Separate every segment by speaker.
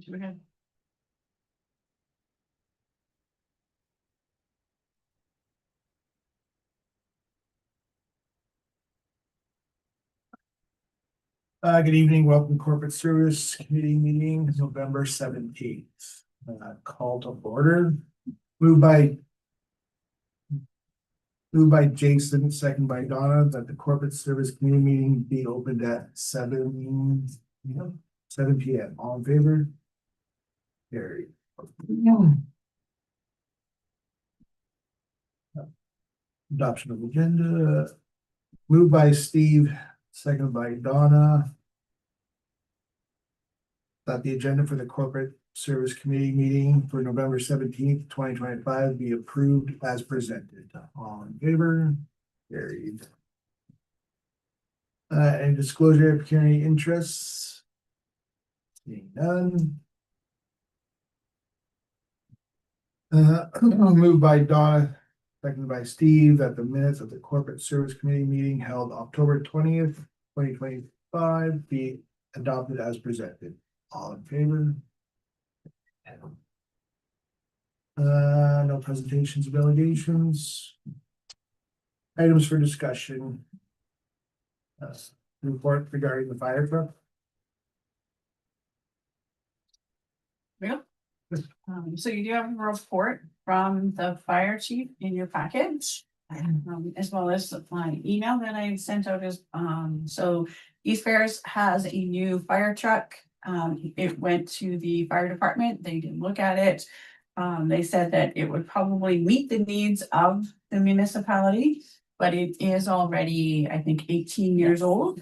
Speaker 1: Go ahead.
Speaker 2: Good evening, welcome to Corporate Service Committee meeting, November 17th. Call to order, moved by Jason, second by Donna, that the Corporate Service Committee meeting be opened at 7 p.m. All in favor? Carried. Adoption of agenda, moved by Steve, second by Donna, that the agenda for the Corporate Service Committee meeting for November 17th, 2025 be approved as presented. All in favor? Carried. Any disclosure of pecuniary interests? Seeing none. Moved by Donna, seconded by Steve, that the minutes of the Corporate Service Committee meeting held October 20th, 2025 be adopted as presented. All in favor? No presentations of delegations. Items for discussion. Report regarding the fire truck.
Speaker 1: So you do have a report from the fire chief in your package, as well as my email that I sent out as, so East Ferris has a new fire truck. It went to the fire department. They did look at it. They said that it would probably meet the needs of the municipality, but it is already, I think, 18 years old.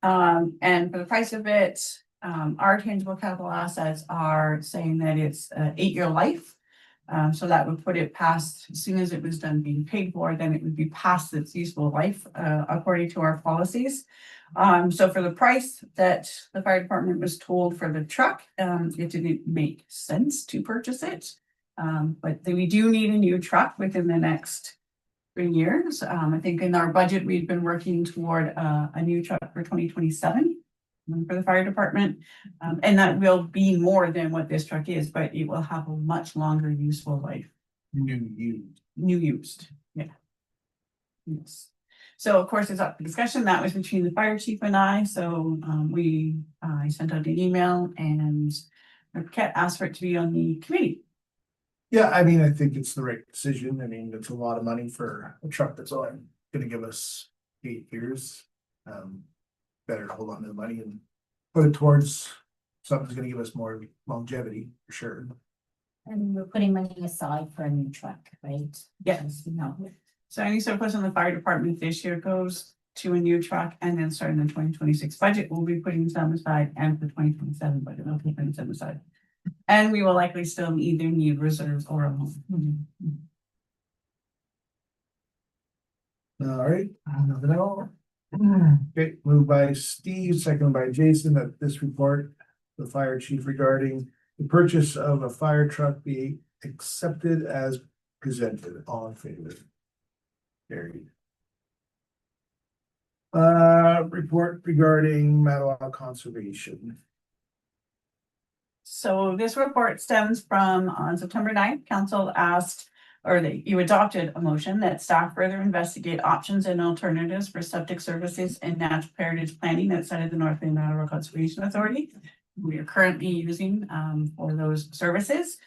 Speaker 1: And for the price of it, our tangible capital assets are saying that it's an 8-year life. So that would put it past, as soon as it was done being paid for, then it would be past its useful life, according to our policies. So for the price that the fire department was told for the truck, it didn't make sense to purchase it. But we do need a new truck within the next 3 years. I think in our budget, we've been working toward a new truck for 2027 for the fire department. And that will be more than what this truck is, but it will have a much longer useful life. New used, yeah. Yes. So of course, it's up for discussion. That was between the fire chief and I. So I sent out an email and Kat asked for it to be on the committee.
Speaker 2: Yeah, I mean, I think it's the right decision. I mean, it's a lot of money for a truck that's only gonna give us 8 years. Better hold on to the money and put it towards something that's gonna give us more longevity for sure.
Speaker 3: And we're putting money aside for a new truck, right?
Speaker 1: Yes.
Speaker 3: No.
Speaker 1: So any surplus in the fire department this year goes to a new truck, and then starting the 2026 budget, we'll be putting some aside, and the 2027 budget, we'll be putting some aside. And we will likely still either need reserves or a loan.
Speaker 2: All right, nothing else. Okay, moved by Steve, seconded by Jason, that this report, the fire chief regarding the purchase of a fire truck be accepted as presented. All in favor? Carried. Report regarding Mattawa conservation.
Speaker 1: So this report stems from on September 9th, council asked, or you adopted a motion that staff further investigate options and alternatives for septic services and natural heritage planning outside of the North Bay Mattawa Conservation Authority. We are currently using for those services.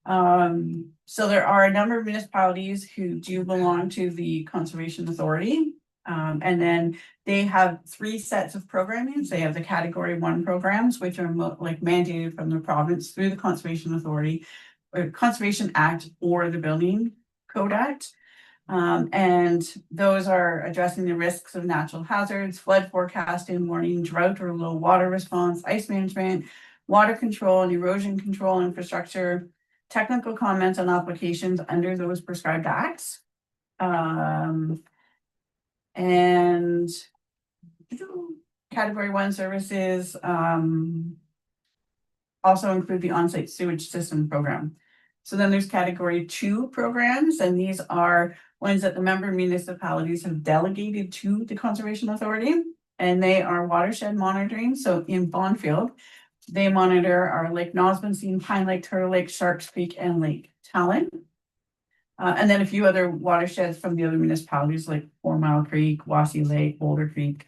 Speaker 1: So there are a number of municipalities who do belong to the Conservation Authority. And then they have 3 sets of programming. They have the Category 1 programs, which are like mandated from the province through the Conservation Authority, or Conservation Act, or the Building Code Act. And those are addressing the risks of natural hazards, flood forecasting, warning, drought or low water response, ice management, water control and erosion control infrastructure, technical comments on applications under those prescribed acts. And Category 1 services also include the on-site sewage system program. So then there's Category 2 programs, and these are ones that the member municipalities have delegated to the Conservation Authority, and they are watershed monitoring. So in Bondfield, They monitor our Lake Nosbonsine, Pine Lake, Turtle Lake, Sharks Creek, and Lake Talon. And then a few other watersheds from the other municipalities like 4 Mile Creek, Wassy Lake, Boulder Creek,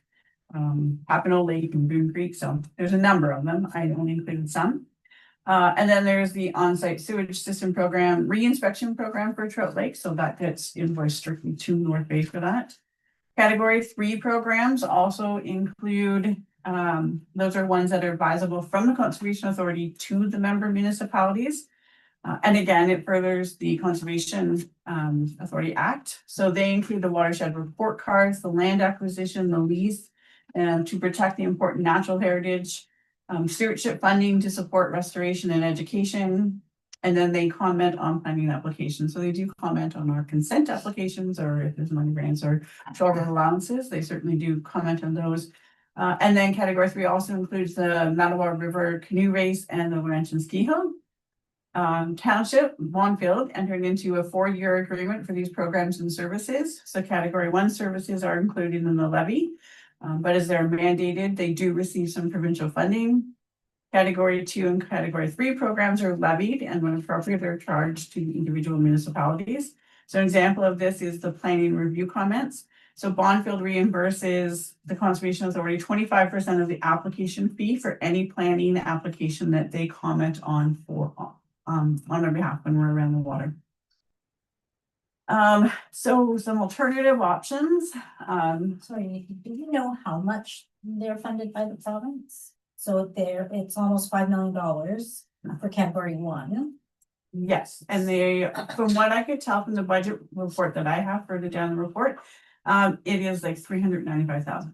Speaker 1: Papineau Lake, and Boone Creek. So there's a number of them. I only included some. And then there's the on-site sewage system program, re-inspection program for Trout Lake. So that gets invoiced strictly to North Bay for that. Category 3 programs also include, those are ones that are advisable from the Conservation Authority to the member municipalities. And again, it furthers the Conservation Authority Act. So they include the watershed report cards, the land acquisition, the lease, to protect the important natural heritage, stewardship funding to support restoration and education. And then they comment on planning applications. So they do comment on our consent applications, or if there's money grants or shoreline allowances, they certainly do comment on those. And then category 3 also includes the Mattawa River Canoe Race and the Laurentian Ski Hill. Township, Bonfield entered into a 4-year agreement for these programs and services. So category 1 services are included in the levy, but as they're mandated, they do receive some provincial funding. Category 2 and category 3 programs are levied, and when appropriate, they're charged to individual municipalities. So an example of this is the planning review comments. So Bonfield reimburses the Conservation Authority 25% of the application fee for any planning application that they comment on on our behalf when we're around the water. So some alternative options.
Speaker 3: Sorry, do you know how much they're funded by the province? So it's almost $5 million for category 1.
Speaker 1: Yes, and they, from what I could tell from the budget report that I have further down the report, it is like 395,000.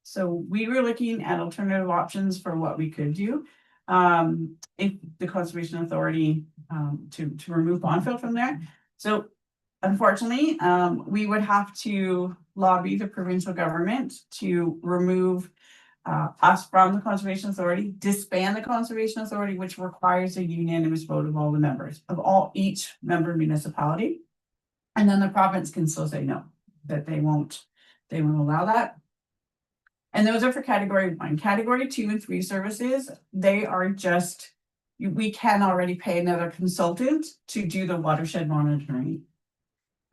Speaker 1: So we were looking at alternative options for what we could do. If the Conservation Authority to remove Bonfield from there. So unfortunately, we would have to lobby the provincial government to remove us from the Conservation Authority, disband the Conservation Authority, which requires a unanimous vote of all the members of each member municipality. And then the province can still say no, that they won't allow that. And those are for category 1. Category 2 and 3 services, they are just, we can already pay another consultant to do the watershed monitoring.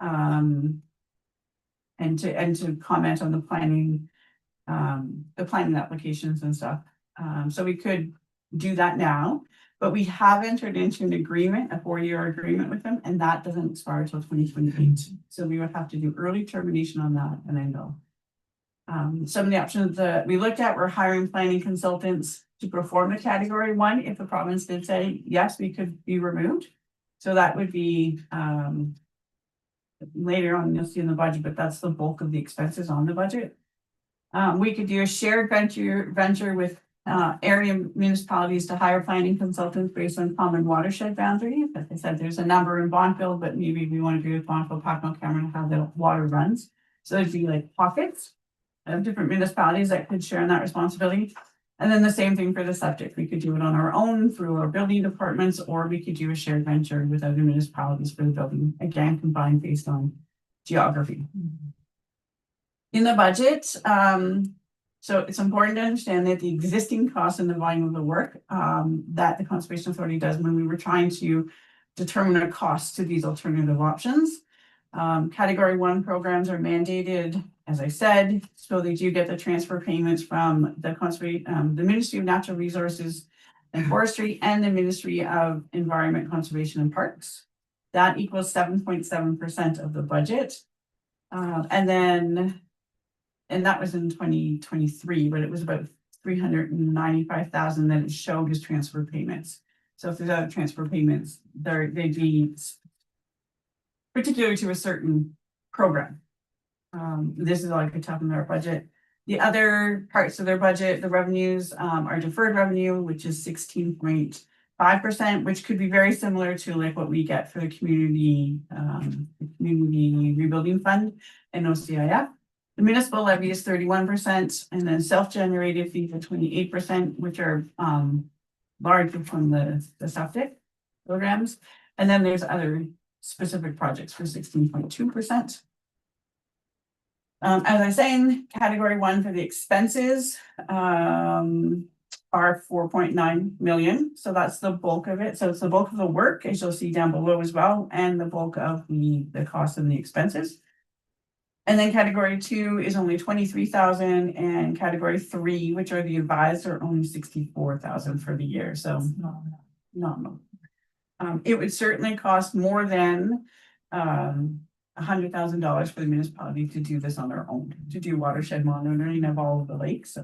Speaker 1: And to comment on the planning applications and stuff. So we could do that now, but we have entered into an agreement, a 4-year agreement with them, and that doesn't expire until 2028. So we would have to do early termination on that and then go. Some of the options that we looked at were hiring planning consultants to perform the category 1 if the province did say yes, we could be removed. So that would be later on, you'll see in the budget, but that's the bulk of the expenses on the budget. We could do a shared venture with area municipalities to hire planning consultants based on common watershed boundaries. As I said, there's a number in Bonfield, but maybe we want to do with Bonfield, Papineau, Cameron, how the water runs. So it'd be like pockets of different municipalities that could share in that responsibility. And then the same thing for the septic. We could do it on our own through our building departments, or we could do a shared venture with other municipalities for the building, again, combined based on geography. In the budget, so it's important to understand that the existing costs and the volume of the work that the Conservation Authority does when we were trying to determine a cost to these alternative options. Category 1 programs are mandated, as I said, so they do get the transfer payments from the Ministry of Natural Resources and Forestry and the Ministry of Environment, Conservation and Parks. That equals 7.7% of the budget. And that was in 2023, but it was about 395,000 that it showed as transfer payments. So if there's other transfer payments, they'd be particular to a certain program. This is all I could tell from their budget. The other parts of their budget, the revenues are deferred revenue, which is 16.5%, which could be very similar to like what we get for the community rebuilding fund and OCIF. The municipal levy is 31%, and then self-generated fees are 28%, which are larger from the septic programs. And then there's other specific projects for 16.2%. As I was saying, category 1 for the expenses, are 4.9 million, so that's the bulk of it. So it's the bulk of the work, as you'll see down below as well, and the bulk of the cost and the expenses. And then category 2 is only 23,000, and category 3, which are the advised, are only 64,000 for the year, so nominal. It would certainly cost more than $100,000 for the municipality to do this on their own, to do watershed monitoring of all of the lakes.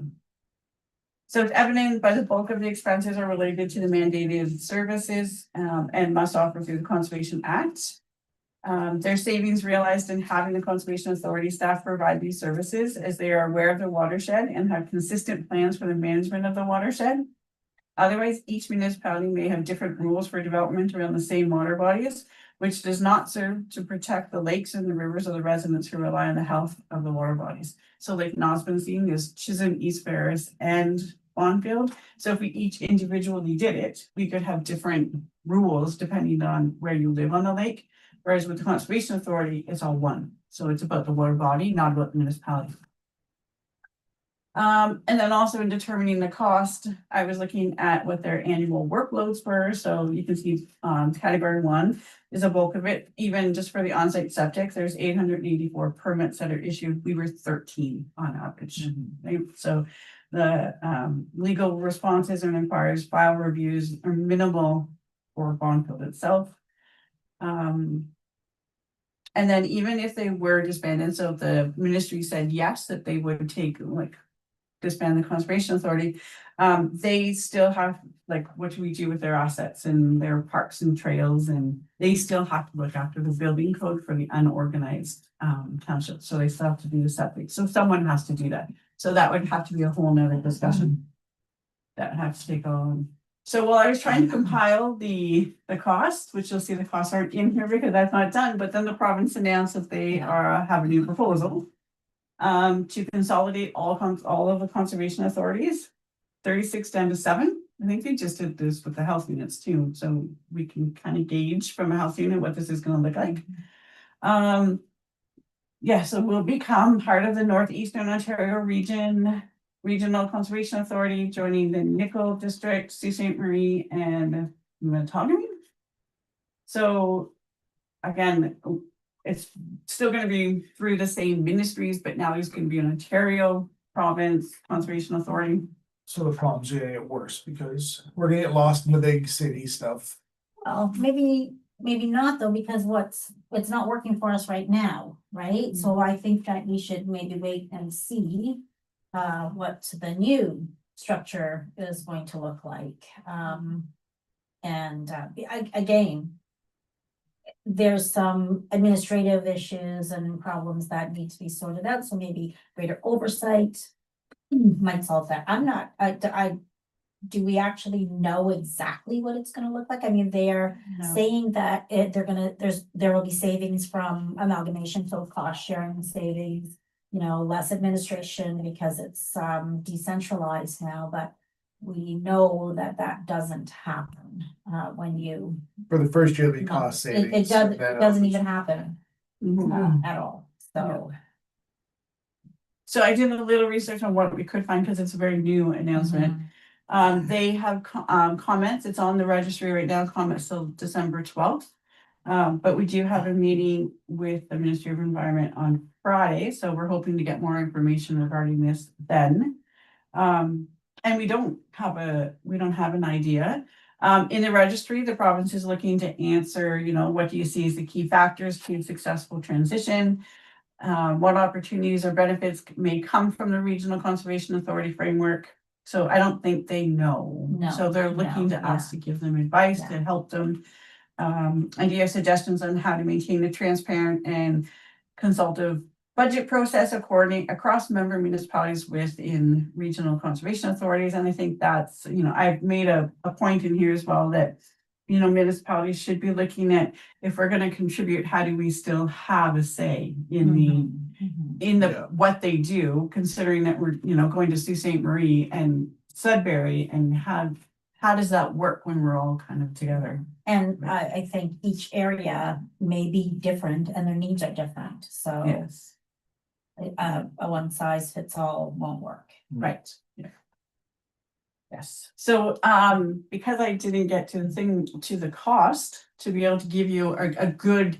Speaker 1: So it's evident by the bulk of the expenses are related to the mandated services and must offer through the Conservation Act. There's savings realized in having the Conservation Authority staff provide these services, as they are aware of the watershed and have consistent plans for the management of the watershed. Otherwise, each municipality may have different rules for development around the same water bodies, which does not serve to protect the lakes and the rivers of the residents who rely on the health of the water bodies. So Lake Nosbonsine is Chisholm, East Ferris, and Bonfield. So if we each individually did it, we could have different rules depending on where you live on the lake. Whereas with the Conservation Authority, it's all one. So it's about the water body, not about the municipality. And then also in determining the cost, I was looking at what their annual workloads were. So you can see category 1 is a bulk of it. Even just for the on-site septic, there's 884 permits that are issued. We were 13 on average. Right? So the legal responses and inquiries, file reviews are minimal for Bonfield itself. And then even if they were disbanded, so if the ministry said yes, that they would take disband the Conservation Authority, they still have, what do we do with their assets and their parks and trails, and they still have to look after the building code for the unorganized township. So they still have to do the septic. So someone has to do that. So that would have to be a whole nother discussion that would have to take on. So while I was trying to compile the cost, which you'll see the costs aren't in here because that's not done, but then the province announced that they have a new proposal to consolidate all of the conservation authorities, 36 down to 7. I think they just did this with the health units too, so we can kind of gauge from a health unit what this is going to look like. So we'll become part of the Northeastern Ontario Regional Conservation Authority, joining the Nickel District, Sault Ste. Marie, and Mattagami. So again, it's still going to be through the same ministries, but now there's going to be an Ontario Province Conservation Authority.
Speaker 2: So the problem's gonna get worse because we're gonna get lost in the big city stuff.
Speaker 3: Well, maybe not though, because it's not working for us right now, right? So I think that we should maybe wait and see what the new structure is going to look like. Again, there's some administrative issues and problems that need to be sorted out, so maybe greater oversight might solve that. Do we actually know exactly what it's gonna look like? I mean, they're saying that there will be savings from amalgamation, so cost sharing savings, less administration because it's decentralized now, but we know that doesn't happen when you.
Speaker 2: For the first year, the cost savings.
Speaker 3: It doesn't even happen at all, so.
Speaker 1: So I did a little research on what we could find because it's a very new announcement. They have comments. It's on the registry right now. Comments till December 12th. But we do have a meeting with the Ministry of Environment on Friday, so we're hoping to get more information regarding this then. And we don't have an idea. In the registry, the province is looking to answer, what do you see as the key factors to successful transition? What opportunities or benefits may come from the Regional Conservation Authority framework. So I don't think they know. So they're looking to us to give them advice to help them. Idea suggestions on how to maintain a transparent and consultative budget process across member municipalities within regional conservation authorities. And I think that's, I've made a point in here as well that municipalities should be looking at, if we're going to contribute, how do we still have a say in what they do, considering that we're, going to Sault Ste. Marie and Sudbury, and how does that work when we're all kind of together?
Speaker 3: And I think each area may be different and their needs are different, so.
Speaker 1: Yes.
Speaker 3: a one size fits all won't work.
Speaker 1: Right, yeah. Yes, so, because I didn't get to the thing, to the cost, to be able to give you a good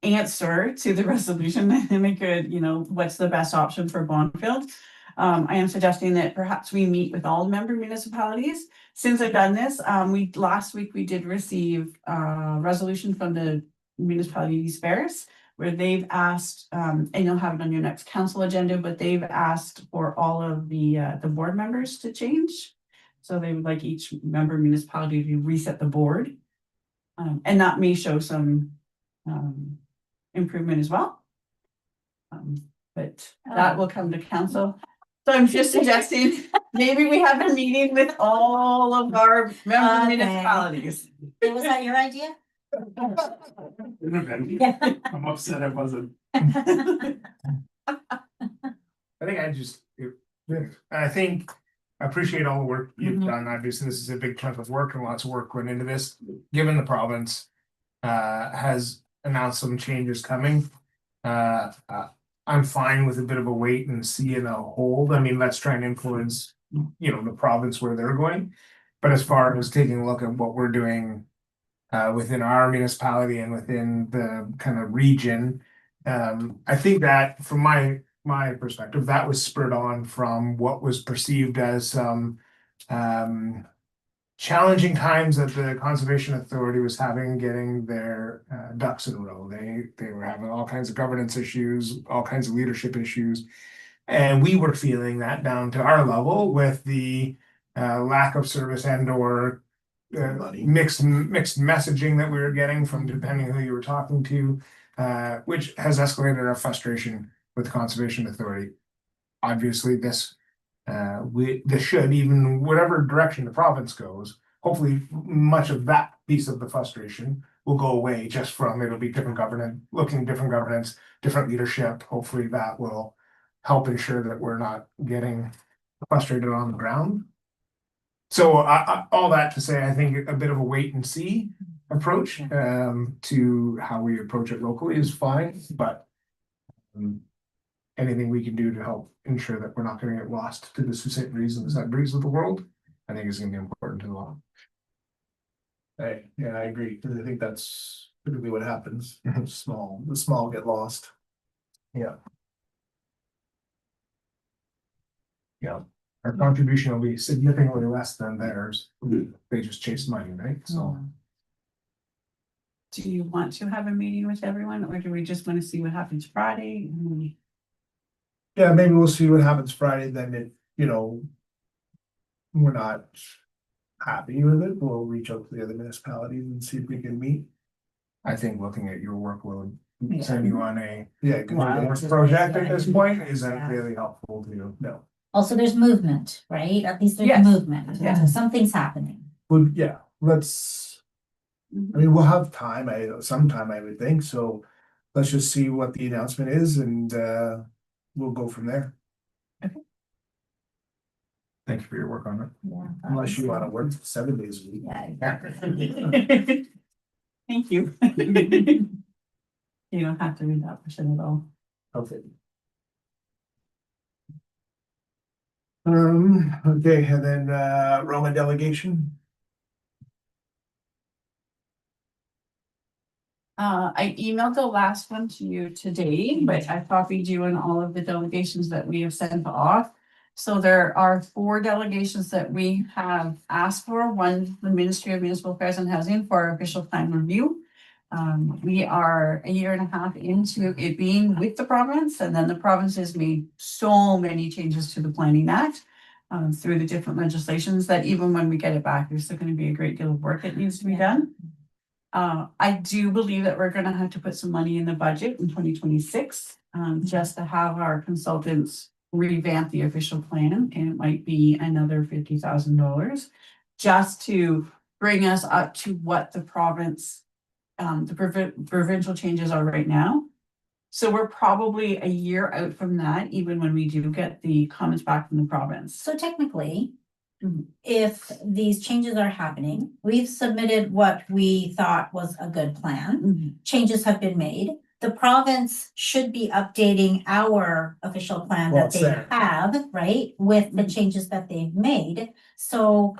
Speaker 1: answer to the resolution and a good, what's the best option for Bonnfield. I am suggesting that perhaps we meet with all member municipalities. Since I've done this, last week we did receive a resolution from the municipality of East Ferris, where they've asked, and you'll have it on your next council agenda, but they've asked for all of the board members to change. So they would like each member municipality to reset the board. And that may show some improvement as well. But that will come to council. So I'm just suggesting, maybe we have a meeting with all of our member
Speaker 3: Okay.
Speaker 1: municipalities.
Speaker 3: Was that your idea?
Speaker 4: I'm upset I wasn't. I appreciate all the work you've
Speaker 1: Mhm.
Speaker 4: done. Obviously, this is a big chunk of work and lots of work went into this, given the province. Has announced some changes coming. I'm fine with a bit of a wait and see and a hold. I mean, let's try and influence, the province where they're going. But as far as taking a look at what we're doing. Within our municipality and within the kind of region. I think that from my perspective, that was spurred on from what was perceived as some. Challenging times that the Conservation Authority was having getting their ducks in a row. They were having all kinds of governance issues, all kinds of leadership issues. And we were feeling that down to our level with the lack of service and or mixed messaging that we were getting from depending who you were talking to, which has escalated our frustration with the Conservation Authority. Obviously, this should, even whatever direction the province goes, hopefully much of that piece of the frustration will go away just from it'll be different governance, different leadership. Hopefully that will help ensure that we're not getting frustrated on the ground. So all that to say, I think a bit of a wait and see approach to how we approach it locally is fine, but anything we can do to help ensure that we're not going to get lost to the Sault Breeze and the Sudbury's of the world, I think is going to be important as well.
Speaker 2: I agree, because I think that's typically what happens. The small get lost.
Speaker 4: Yeah. Our contribution will be significantly less than theirs. They just chase money, right? So.
Speaker 1: Do you want to have a meeting with everyone, or do we just want to see what happens Friday?
Speaker 2: Yeah, maybe we'll see what happens Friday, then we're not happy with it, we'll reach out to the other municipalities and see if we can meet.
Speaker 4: I think looking at your workload,
Speaker 3: Yeah.
Speaker 4: send you on a
Speaker 3: Wow.
Speaker 4: project at this point isn't really helpful to you.
Speaker 2: No,
Speaker 3: Also, there's movement, right? At least there's
Speaker 1: Yes.
Speaker 3: movement.
Speaker 1: Yeah.
Speaker 3: Something's happening.
Speaker 2: well, yeah, I mean, we'll have time, sometime I would think, so let's just see what the announcement is and we'll go from there.
Speaker 4: Thank you for your work on it.
Speaker 3: Yeah.
Speaker 2: Unless you wanna work 7 days a week.
Speaker 3: Yeah, exactly.
Speaker 1: Thank you. You don't have to read that portion at all.
Speaker 2: Okay. Okay, and then Roma delegation.
Speaker 1: I emailed the last one to you today, but I copied you in all of the delegations that we have sent off. So there are 4 delegations that we have asked for. One, the Ministry of Municipal Affairs and Housing for our official plan review. We are a year and a half into it being with the province, and then the province has made so many changes to the Planning Act through the different legislations that even when we get it back, there's still going to be a great deal of work that needs to be done. I do believe that we're gonna have to put some money in the budget in 2026, just to have our consultants revamp the official plan, and it might be another $50,000 just to bring us up to what the province, the provincial changes are right now. So we're probably a year out from that, even when we do get the comments back from the province.
Speaker 3: So technically,
Speaker 1: Mhm.
Speaker 3: if these changes are happening, we've submitted what we thought was a good plan. Changes have been made. the province should be updating our official plan
Speaker 2: Well,
Speaker 3: that
Speaker 2: it's
Speaker 3: they
Speaker 2: there.
Speaker 3: have, right? With the
Speaker 1: Mhm.
Speaker 3: changes that they've made, so.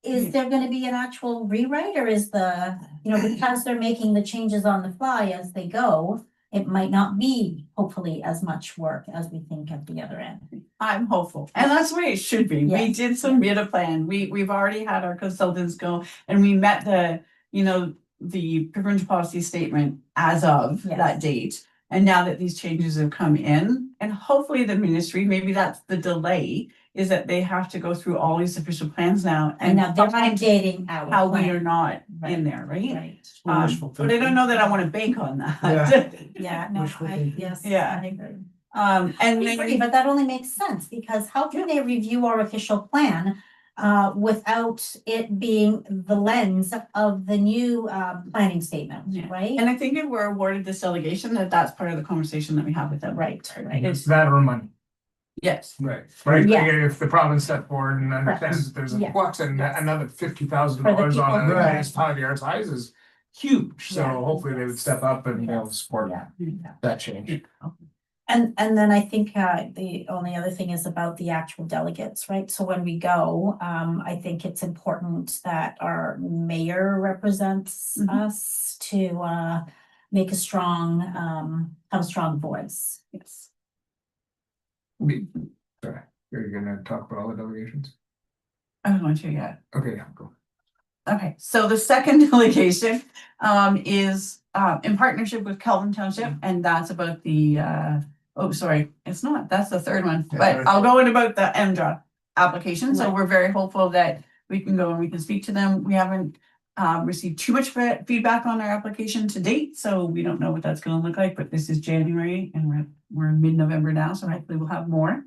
Speaker 3: Is there gonna be an actual rewrite, or is because they're making the changes on the fly as they go, it might not be hopefully as much work as we think at the other end.
Speaker 1: I'm hopeful, and that's the way it should be. We
Speaker 3: Yes.
Speaker 1: did submit a plan. We've already had our consultants go and we met the provincial policy statement as of
Speaker 3: Yes.
Speaker 1: that date. And now that these changes have come in, and hopefully the ministry, maybe that's the delay, is that they have to go through all these official plans now
Speaker 3: And
Speaker 1: and
Speaker 3: now they're
Speaker 1: find
Speaker 3: updating our
Speaker 1: how we
Speaker 3: plan.
Speaker 1: are not
Speaker 3: Right.
Speaker 1: in there, right?
Speaker 3: Right,
Speaker 2: Wishful
Speaker 1: But I don't
Speaker 2: thinking.
Speaker 1: know that I wanna bank on that.
Speaker 2: Yeah.
Speaker 3: yeah, no,
Speaker 2: Wishful thinking.
Speaker 3: yes,
Speaker 1: Yeah.
Speaker 3: I agree.
Speaker 1: And
Speaker 3: I agree,
Speaker 1: then,
Speaker 3: but that only makes sense, because how can they review our official plan without it being the lens of the new planning statement,
Speaker 1: Yeah.
Speaker 3: right?
Speaker 1: and I think if we're awarded this delegation, that's part of the conversation that we have with them.
Speaker 3: Right, right.
Speaker 4: It's that or money.
Speaker 1: Yes.
Speaker 4: Right. Right,
Speaker 3: Yeah.
Speaker 4: like, if the province step forward and understands that there's a
Speaker 3: Yeah.
Speaker 4: flux and
Speaker 3: Yes.
Speaker 4: another $50,000
Speaker 3: For the
Speaker 4: on
Speaker 3: people
Speaker 4: a
Speaker 3: who-
Speaker 4: municipality our size is huge, so
Speaker 3: Yeah.
Speaker 4: hopefully they would step up and they'll
Speaker 3: Yes.
Speaker 4: support
Speaker 3: Yeah.
Speaker 4: that change.
Speaker 3: And then I think the only other thing is about the actual delegates, right? So when we go, I think it's important that our mayor represents
Speaker 1: Mhm.
Speaker 3: us to make a strong, have a strong voice.
Speaker 1: Yes.
Speaker 4: Sorry, you're gonna talk about all the delegations?
Speaker 1: I don't want to yet.
Speaker 4: Okay, go.
Speaker 1: Okay, so the second delegation is in partnership with Kelvin Township, and that's about the oh, sorry, it's not, that's the third one,
Speaker 2: Yeah,
Speaker 1: but
Speaker 2: right.
Speaker 1: I'll go in about the MDRA application, so
Speaker 3: Right.
Speaker 1: we're very hopeful that we can go and we can speak to them. We haven't received too much feedback on our application to date, so we don't know what that's gonna look like, but this is January and we're in mid-November now, so hopefully we'll have more.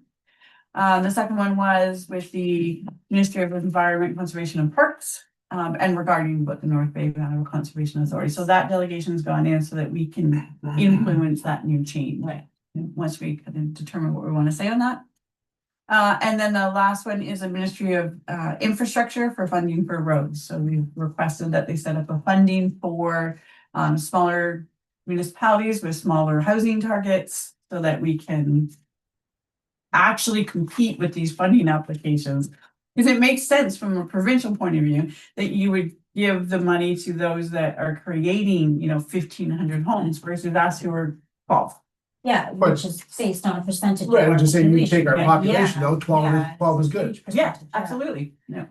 Speaker 1: The second one was with the Ministry of Environment, Conservation and Parks. And regarding what the North Bay Valley Conservation Authority, so that delegation's gone in so that we can influence that new change.
Speaker 3: Right.
Speaker 1: Once we can determine what we want to say on that. And then the last one is a Ministry of Infrastructure for funding for roads. So we've requested that they set up a funding for smaller municipalities with smaller housing targets so that we can actually compete with these funding applications. Because it makes sense from a provincial point of view that you would give the money to those that are creating, 1,500 homes versus us who are 12.
Speaker 3: Yeah,
Speaker 2: But-
Speaker 3: which is based on a percentage. of
Speaker 2: Right, I
Speaker 3: our
Speaker 2: was just saying, we take our
Speaker 3: population.
Speaker 2: population,
Speaker 3: Yeah,
Speaker 2: though, 12
Speaker 3: yeah.
Speaker 2: 12 is good.
Speaker 3: Huge
Speaker 1: Yeah,
Speaker 3: percentage,
Speaker 1: absolutely. Yeah.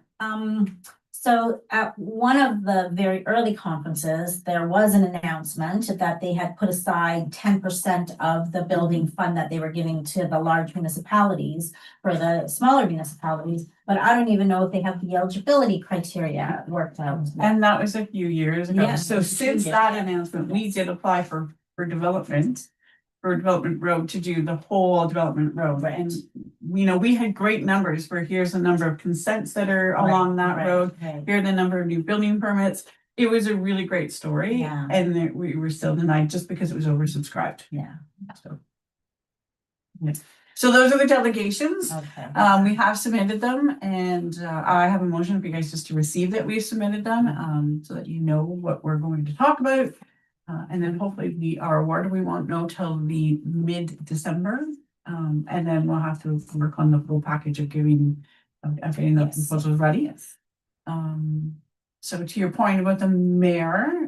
Speaker 3: So at one of the very early conferences, there was an announcement that they had put aside 10% of the building fund that they were giving to the large municipalities for the smaller municipalities, but I don't even know if they have the eligibility criteria worked out.
Speaker 1: And that was a few years ago.
Speaker 3: Yeah,
Speaker 1: So
Speaker 3: it was a few
Speaker 1: since
Speaker 3: years,
Speaker 1: that
Speaker 3: yeah.
Speaker 1: announcement, we did apply for development. For Development Road to do the whole Development Road.
Speaker 3: Right.
Speaker 1: And, we had great numbers for here's the number of consents that are
Speaker 3: Right,
Speaker 1: along that
Speaker 3: right,
Speaker 1: road.
Speaker 3: right.
Speaker 1: Here are the number of new building permits. It was a really great story.
Speaker 3: Yeah.
Speaker 1: And we were still denied just because it was oversubscribed.
Speaker 3: Yeah,
Speaker 1: So. Yes. So those are the delegations.
Speaker 3: okay.
Speaker 1: We have submitted them and I have a motion for you guys just to receive that we've submitted them, so that you know what we're going to talk about. And then hopefully our award, we won't know till the mid-December. And then we'll have to work on the full package of getting the
Speaker 3: Yes.
Speaker 1: proposals ready. So to your point about the mayor,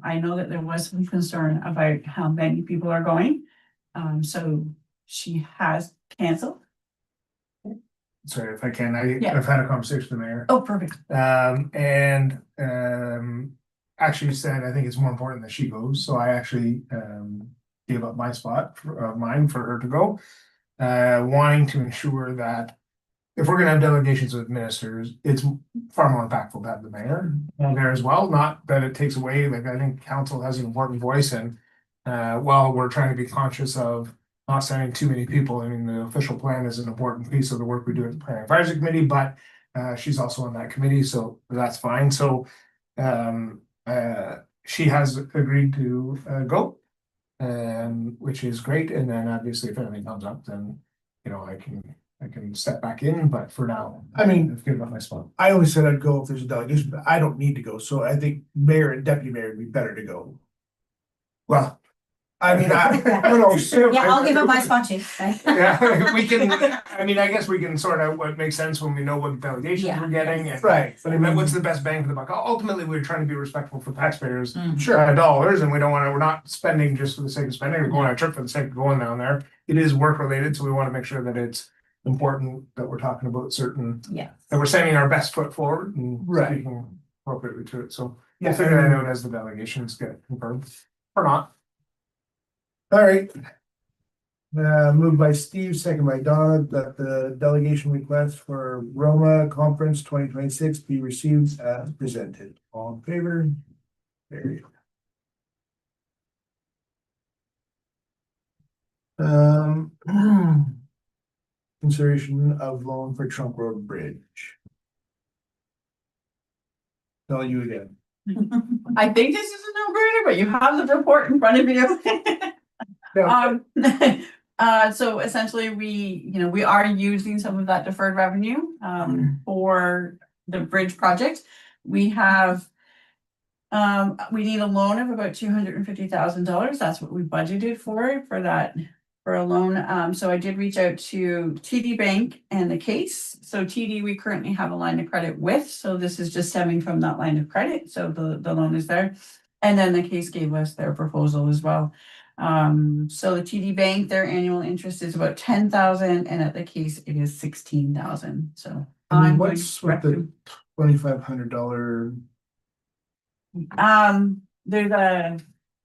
Speaker 1: I know that there was some concern about how many people are going. So she has canceled.
Speaker 4: Sorry, if I can,
Speaker 1: Yeah.
Speaker 4: I've had a conversation with the mayor.
Speaker 1: Oh, perfect.
Speaker 4: Actually said, I think it's more important that she goes, so I actually gave up my spot for mine for her to go. Wanting to ensure that if we're gonna have delegations with ministers, it's far more impactful to have the mayor there as well, not that it takes away, like, I think council has an important voice and while we're trying to be conscious of not sending too many people, I mean, the official plan is an important piece of the work we do at the Planning Advisory Committee, but she's also on that committee, so that's fine, so she has agreed to go, which is great. And then obviously if anything comes up, then I can step back in. But for now,
Speaker 2: I mean,
Speaker 4: I've given up my spot.
Speaker 2: I only said I'd go if there's a delegation, but I don't need to go, so I think mayor and deputy mayor would be better to go.
Speaker 4: Well,
Speaker 2: I mean, I don't know.
Speaker 3: Yeah, I'll give him my spot too.
Speaker 4: Yeah, we can, I mean, I guess we can sort out what makes sense when we know what delegations
Speaker 3: Yeah.
Speaker 4: we're getting and.
Speaker 2: Right, but I mean,
Speaker 4: What's the best bang for the buck? Ultimately, we're trying to be respectful for taxpayers.
Speaker 2: sure,
Speaker 4: Dollars, and we don't wanna, we're not spending just for the sake of spending, or going on a trip for the sake of going down there. It is work related, so we wanna make sure that it's important that we're talking about certain,
Speaker 3: Yeah.
Speaker 4: that we're sending our best foot forward and
Speaker 2: Right.
Speaker 4: speaking appropriately to it, so.
Speaker 2: Yeah,
Speaker 4: We'll figure that out as the delegations get confirmed, or not.
Speaker 2: all right. Moved by Steve, second by Donna, that the delegation request for Roma Conference 2026 be received as presented. All in favor? Carried. Consideration of loan for Trunk Road Bridge. Tell you again.
Speaker 1: I think this is a no-brainer, but you have the report in front of you. So essentially, we are using some of that deferred revenue, for the bridge project. We have, we need a loan of about $250,000. That's what we budgeted for that, for a loan. So I did reach out to TD Bank and the Case. So TD, we currently have a line of credit with, so this is just stemming from that line of credit. So the loan is there. And then the Case gave us their proposal as well. So the TD Bank, their annual interest is about 10,000, and at the Case it is 16,000. So I'm going
Speaker 2: What's
Speaker 1: to
Speaker 2: with the $2,500?
Speaker 1: there's a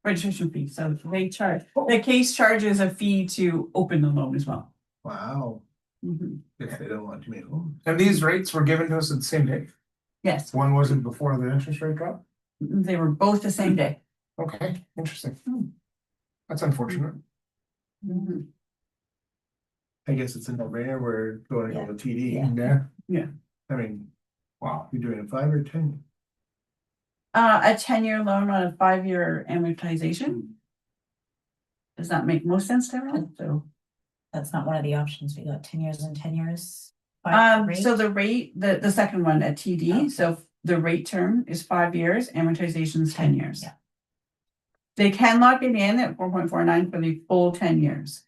Speaker 1: registration fee, so they charge, the Case charges a fee to open the loan as well.
Speaker 2: Wow,
Speaker 1: Mhm.
Speaker 2: if they don't want to make a loan.
Speaker 4: And these rates were given to us at the same day.
Speaker 1: Yes,
Speaker 4: One wasn't before the interest rate drop.
Speaker 1: they were both the same day.
Speaker 4: Okay, interesting. That's unfortunate.
Speaker 1: Mhm.
Speaker 2: I guess it's a no-brainer, we're going to go with TD.
Speaker 3: Yeah.
Speaker 2: I mean,
Speaker 4: Wow.
Speaker 2: you're doing a 5 or 10?
Speaker 1: A 10-year loan on a 5-year amortization. Does that make most sense to everyone? So,
Speaker 3: That's not one of the options. We got 10 years and 10 years.
Speaker 1: so the rate, the second one at TD,
Speaker 3: Oh.
Speaker 1: so the rate term is 5 years, amortization is 10 years.
Speaker 3: Yeah.
Speaker 1: They can lock it in at 4.49 for the full 10 years.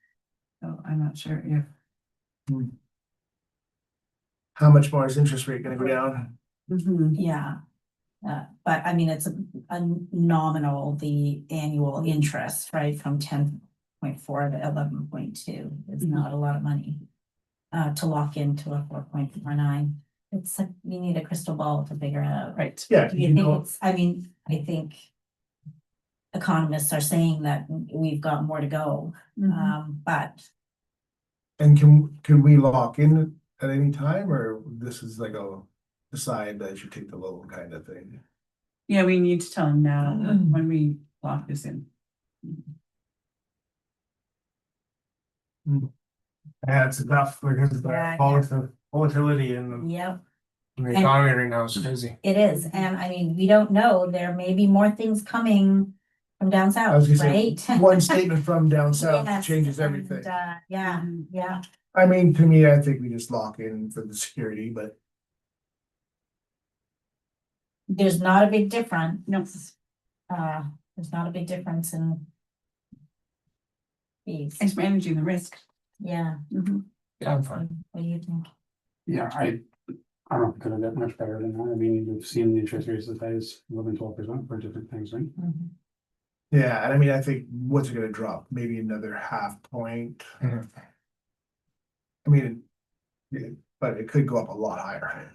Speaker 1: So I'm not sure if.
Speaker 2: How much more is interest rate gonna go down?
Speaker 3: Yeah. But I mean, it's a nominal, the annual interest, right, from 10.4 to 11.2 is not a lot of money. To lock into a 4.49. It's like, you need a crystal ball to figure it out.
Speaker 1: Right.
Speaker 2: Yeah,
Speaker 3: Do you think it's, I mean, I think economists are saying that we've got more to go, but
Speaker 2: and can we lock in at any time, or this is like a decide that you take the loan kind of thing?
Speaker 1: Yeah, we need to tell them now when we lock this in.
Speaker 4: Yeah, it's tough because of
Speaker 3: Yeah,
Speaker 4: the volatility in
Speaker 3: yep,
Speaker 4: the economy right now is crazy.
Speaker 3: it is. And I mean, we don't know, there may be more things coming from down
Speaker 2: I was
Speaker 3: south,
Speaker 2: gonna
Speaker 3: right?
Speaker 2: say, one statement from down south
Speaker 3: Yes,
Speaker 2: changes
Speaker 3: and,
Speaker 2: everything.
Speaker 3: Yeah, yeah.
Speaker 2: I mean, to me, I think we just lock in for the security, but
Speaker 3: There's not a big difference.
Speaker 1: No.
Speaker 3: There's not a big difference in fees.
Speaker 1: It's managing the risk.
Speaker 3: Yeah,
Speaker 4: Yeah, I'm fine.
Speaker 3: what do you think?
Speaker 5: Yeah, I don't know, could have got much better than that. I mean, we've seen the interest rates as high as 11-12% for different things, right?
Speaker 2: yeah, and I mean, I think what's it gonna drop? Maybe another half point.
Speaker 4: Mhm.
Speaker 2: I mean, but it could go up a lot higher.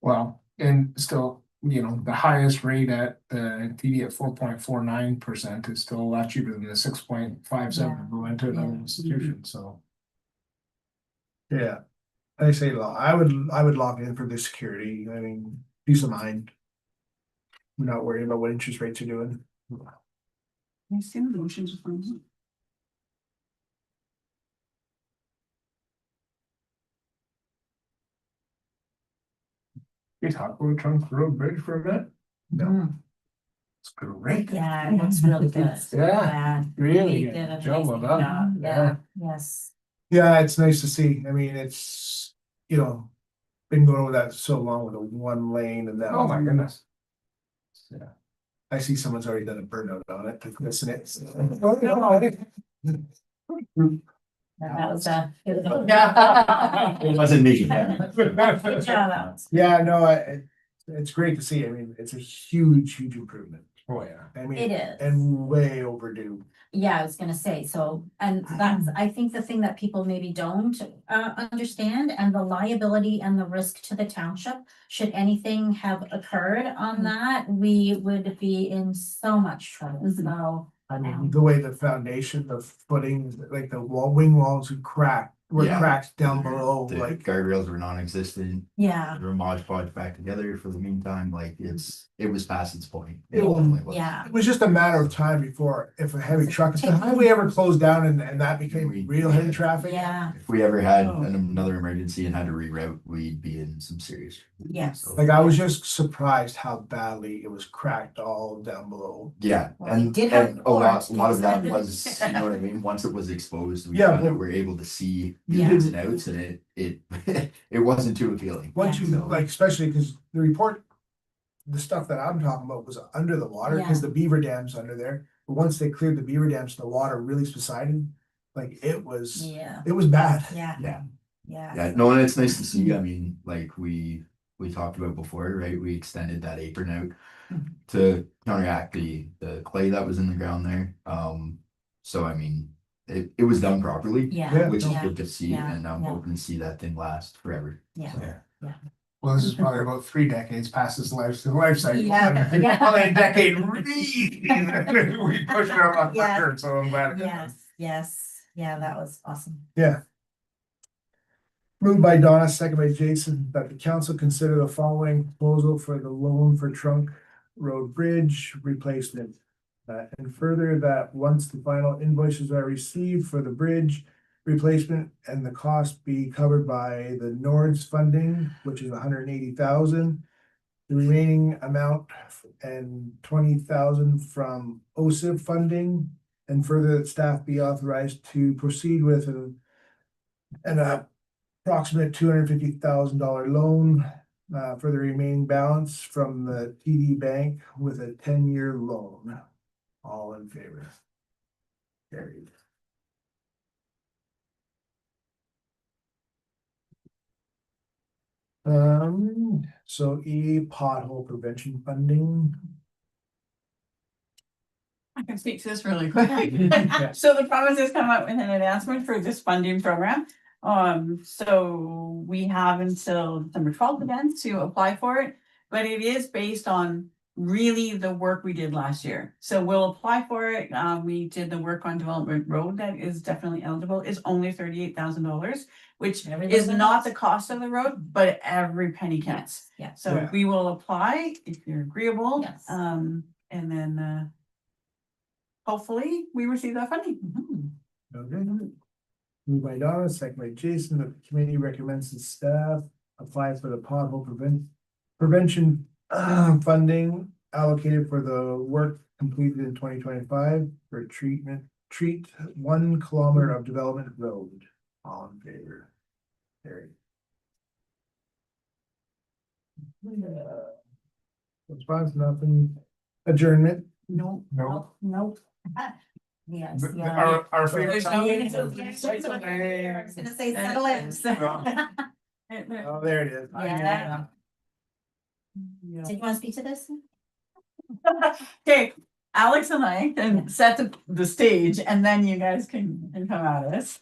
Speaker 4: Well, and still, the highest rate at the TD at 4.49% is still a lot cheaper than the 6.57 we went to another
Speaker 3: Yeah.
Speaker 4: institution, so.
Speaker 2: Yeah, I say, I would lock in for the security. I mean, peace of mind. We're not worried about what interest rates are doing.
Speaker 1: I see the motions.
Speaker 4: You talk about Trunk Road Bridge for a minute?
Speaker 2: No.
Speaker 4: It's great.
Speaker 3: Yeah, it looks really good.
Speaker 4: Yeah, really
Speaker 3: They
Speaker 4: good.
Speaker 3: did an
Speaker 4: Job well
Speaker 3: amazing
Speaker 4: done.
Speaker 3: job.
Speaker 4: Yeah.
Speaker 3: Yes.
Speaker 2: Yeah, it's nice to see. I mean, it's, been going over that so long with a one lane and that.
Speaker 4: Oh, my goodness. Yeah.
Speaker 2: I see someone's already done a burnout on it, like this and it's.
Speaker 3: That was a.
Speaker 6: It wasn't me.
Speaker 3: Good job, Alex.
Speaker 2: Yeah, no, it's great to see. I mean, it's a huge improvement.
Speaker 4: Oh, yeah.
Speaker 2: I mean,
Speaker 3: It is.
Speaker 2: and way overdue.
Speaker 3: Yeah, I was gonna say, so, and that's, I think the thing that people maybe don't understand, and the liability and the risk to the township. Should anything have occurred on that, we would be in so much trouble, so.
Speaker 2: I mean, the way the foundation, the footing, like the wing walls were
Speaker 6: Yeah.
Speaker 2: cracked down below,
Speaker 6: The
Speaker 2: like.
Speaker 6: guardrails were non-existent,
Speaker 3: Yeah,
Speaker 6: they were Mod Podge back together for the meantime, like it was past its point.
Speaker 2: It was-
Speaker 6: definitely was.
Speaker 3: yeah,
Speaker 2: It was just a matter of time before, if a heavy truck, if the highway ever closed down and that became real heavy traffic.
Speaker 3: yeah,
Speaker 6: If we ever had
Speaker 1: Oh.
Speaker 6: another emergency and had to reroute, we'd be in some serious.
Speaker 3: Yes.
Speaker 6: So,
Speaker 2: Like, I was just surprised how badly it was cracked all down below.
Speaker 6: yeah,
Speaker 3: Well, we
Speaker 6: and
Speaker 3: did have
Speaker 6: and a lot of that
Speaker 3: reports.
Speaker 6: was, you know what I mean, once it was exposed, we
Speaker 2: Yeah,
Speaker 6: kind of
Speaker 2: but-
Speaker 6: were able to see the
Speaker 3: Yeah.
Speaker 6: ins and outs, and it it wasn't too appealing.
Speaker 2: Once you,
Speaker 6: So,
Speaker 2: like, especially because the report, the stuff that I'm talking about was under the water, because the beaver dam's under there. But once they cleared the beaver dams, the water really subsided, like, it was
Speaker 3: yeah,
Speaker 2: bad.
Speaker 3: yeah,
Speaker 6: yeah.
Speaker 3: yeah.
Speaker 6: Yeah, no, and it's nice to see. I mean, like we talked about before, right? We extended that apron out to counteract the clay that was in the ground there. So I mean, it was done properly,
Speaker 3: Yeah,
Speaker 6: which is
Speaker 3: yeah,
Speaker 6: good to see,
Speaker 3: yeah,
Speaker 6: and I'm
Speaker 3: yeah.
Speaker 6: hoping to see that thing last forever.
Speaker 3: yeah.
Speaker 6: So,
Speaker 4: Well, this is probably about 3 decades past its life cycle.
Speaker 3: Yeah, yeah.
Speaker 4: Probably a decade really. We pushed it up
Speaker 3: Yeah.
Speaker 4: for sure, so I'm glad.
Speaker 3: Yes, yeah, that was awesome.
Speaker 2: Yeah. Moved by Donna, second by Jason, that the council consider the following proposal for the loan for Trunk Road Bridge replacement. And further, that once the final invoices are received for the bridge replacement and the cost be covered by the Nords funding, which is $180,000. The remaining amount and $20,000 from OSIP funding, and further that staff be authorized to proceed with an approximate $250,000 loan for the remaining balance from the TD Bank with a 10-year loan. All in favor? Carried. So pothole prevention funding.
Speaker 1: I can speak to this really quick. So the province has come up with an announcement for this funding program. So we have until December 12th again to apply for it, but it is based on really the work we did last year. So we'll apply for it. We did the work on Development Road that is definitely eligible. It's only $38,000, which
Speaker 3: Every
Speaker 1: is
Speaker 3: little
Speaker 1: not
Speaker 3: bit.
Speaker 1: the cost of the road, but every penny counts.
Speaker 3: Yeah.
Speaker 1: So
Speaker 2: Yeah.
Speaker 1: we will apply if you're agreeable.
Speaker 3: Yes.
Speaker 1: And then hopefully we receive that funding.
Speaker 2: Okay. Moved by Donna, second by Jason, that the committee recommends the staff apply for the pothole prevention funding allocated for the work completed in 2025 for treat 1 kilometer of development road. All in favor? Carried. Response, nothing. Adjournment.
Speaker 1: No.
Speaker 4: No.
Speaker 3: Nope. Yes, yeah.
Speaker 4: Our favorite.
Speaker 1: There's no
Speaker 4: time-
Speaker 1: way to-
Speaker 3: I was gonna say settle in.
Speaker 2: Oh, there it is.
Speaker 3: Yeah. Did you want to speak to this?
Speaker 1: Okay, Alex and I can set the stage and then you guys can come at us.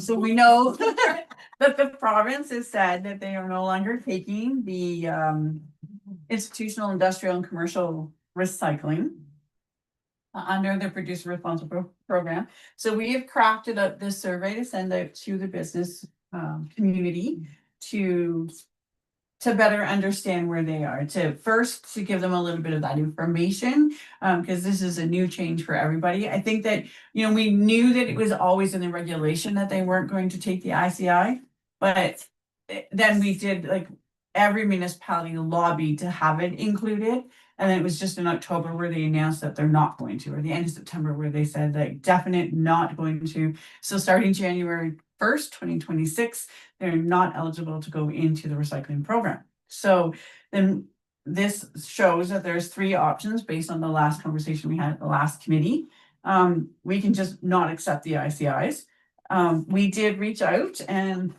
Speaker 1: So we know that the province has said that they are no longer taking the institutional, industrial and commercial recycling under the producer responsible program. So we have crafted up this survey to send out to the business community to better understand where they are, to give them a little bit of that information, because this is a new change for everybody. I think that, you know, we knew that it was always in the regulation that they weren't going to take the ICI, but then we did, like, every municipality lobbied to have it included. And then it was just in October where they announced that they're not going to, or the end of September where they said like definite not going to. So starting January 1st, 2026, they're not eligible to go into the recycling program. So then this shows that there's three options based on the last conversation we had at the last committee. We can just not accept the ICIs. We did reach out and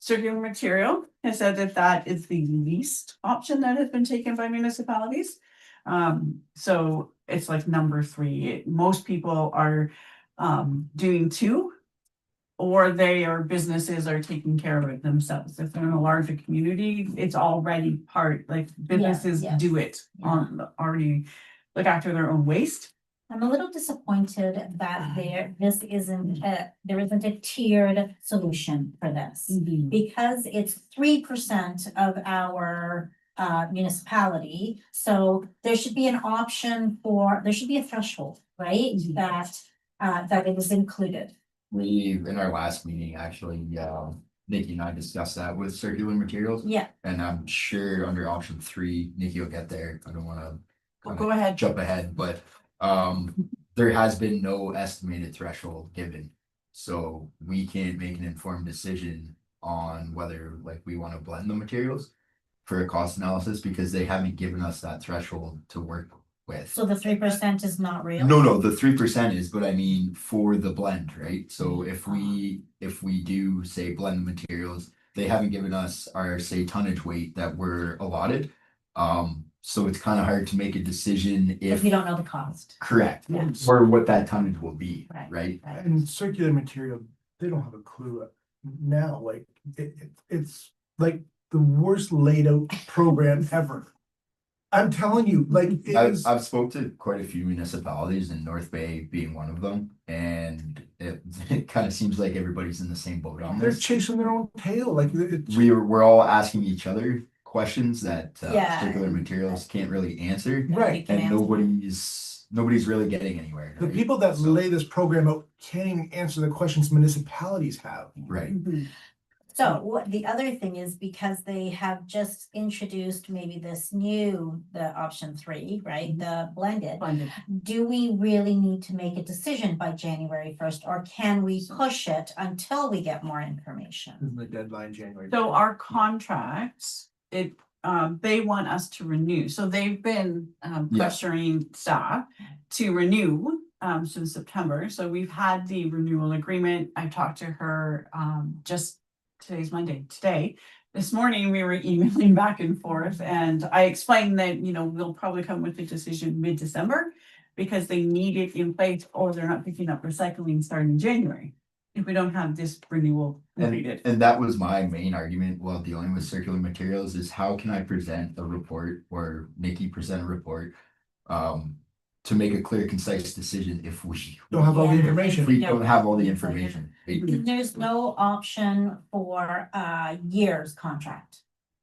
Speaker 1: circular material has said that that is the least option that has been taken by municipalities. So it's like number three. Most people are doing two, or businesses are taking care of it themselves. If they're in a larger community, it's already part, like businesses
Speaker 3: yes.
Speaker 1: do it already look after their own waste.
Speaker 3: I'm a little disappointed that there isn't a tiered solution for this. Because it's 3% of our municipality, so there should be an option there should be a threshold, right? That it is included.
Speaker 6: We, in our last meeting, actually, Nikki and I discussed that with circular materials.
Speaker 3: Yeah,
Speaker 6: And I'm sure under option 3, Nikki will get there. I don't wanna
Speaker 1: Go ahead.
Speaker 6: jump ahead, but there has been no estimated threshold given. So we can't make an informed decision on whether like we want to blend the materials for a cost analysis because they haven't given us that threshold to work with.
Speaker 3: so the 3% is not real.
Speaker 6: No, the 3% is, but I mean for the blend, right? So if we do say blend the materials, they haven't given us our say tonnage weight that we're allotted. So it's kind of hard to make a decision
Speaker 3: If
Speaker 6: if
Speaker 3: you don't know the cost.
Speaker 6: correct,
Speaker 3: Yeah.
Speaker 6: or what that tonnage will be,
Speaker 3: Right.
Speaker 6: right?
Speaker 2: And circular material, they don't have a clue now, like, it's like the worst laid out program ever. I'm telling you, like, it is,
Speaker 6: I've spoke to quite a few municipalities and North Bay being one of them, and it kind of seems like everybody's in the same boat on
Speaker 2: they're
Speaker 6: this.
Speaker 2: chasing their own tail, like,
Speaker 6: We're all asking each other questions that
Speaker 3: Yeah.
Speaker 6: circular materials can't really answer,
Speaker 2: right.
Speaker 6: and nobody's really getting anywhere.
Speaker 2: The
Speaker 6: right?
Speaker 2: people that
Speaker 6: So-
Speaker 2: lay this program out can't even answer the questions municipalities have.
Speaker 6: Right.
Speaker 3: So what the other thing is, because they have just introduced maybe the option 3, right, the blended.
Speaker 1: Blended.
Speaker 3: Do we really need to make a decision by January 1st, or can we push it until we get more information?
Speaker 2: The deadline January.
Speaker 1: So our contracts, they want us to renew, so they've been
Speaker 6: Yeah.
Speaker 1: pressuring staff to renew since September, so we've had the renewal agreement. I talked to her just today's Monday, this morning we were emailing back and forth, and I explained that, we'll probably come with a decision mid-December because they need it in place or they're not picking up recycling starting in January if we don't have this renewal completed.
Speaker 6: And that was my main argument while dealing with circular materials is how can I present a report or Nikki present a report to make a clear, concise decision if we
Speaker 2: Don't have all the
Speaker 3: Yeah.
Speaker 2: information.
Speaker 6: if we don't have all the information. right?
Speaker 3: There's no option for a year's contract.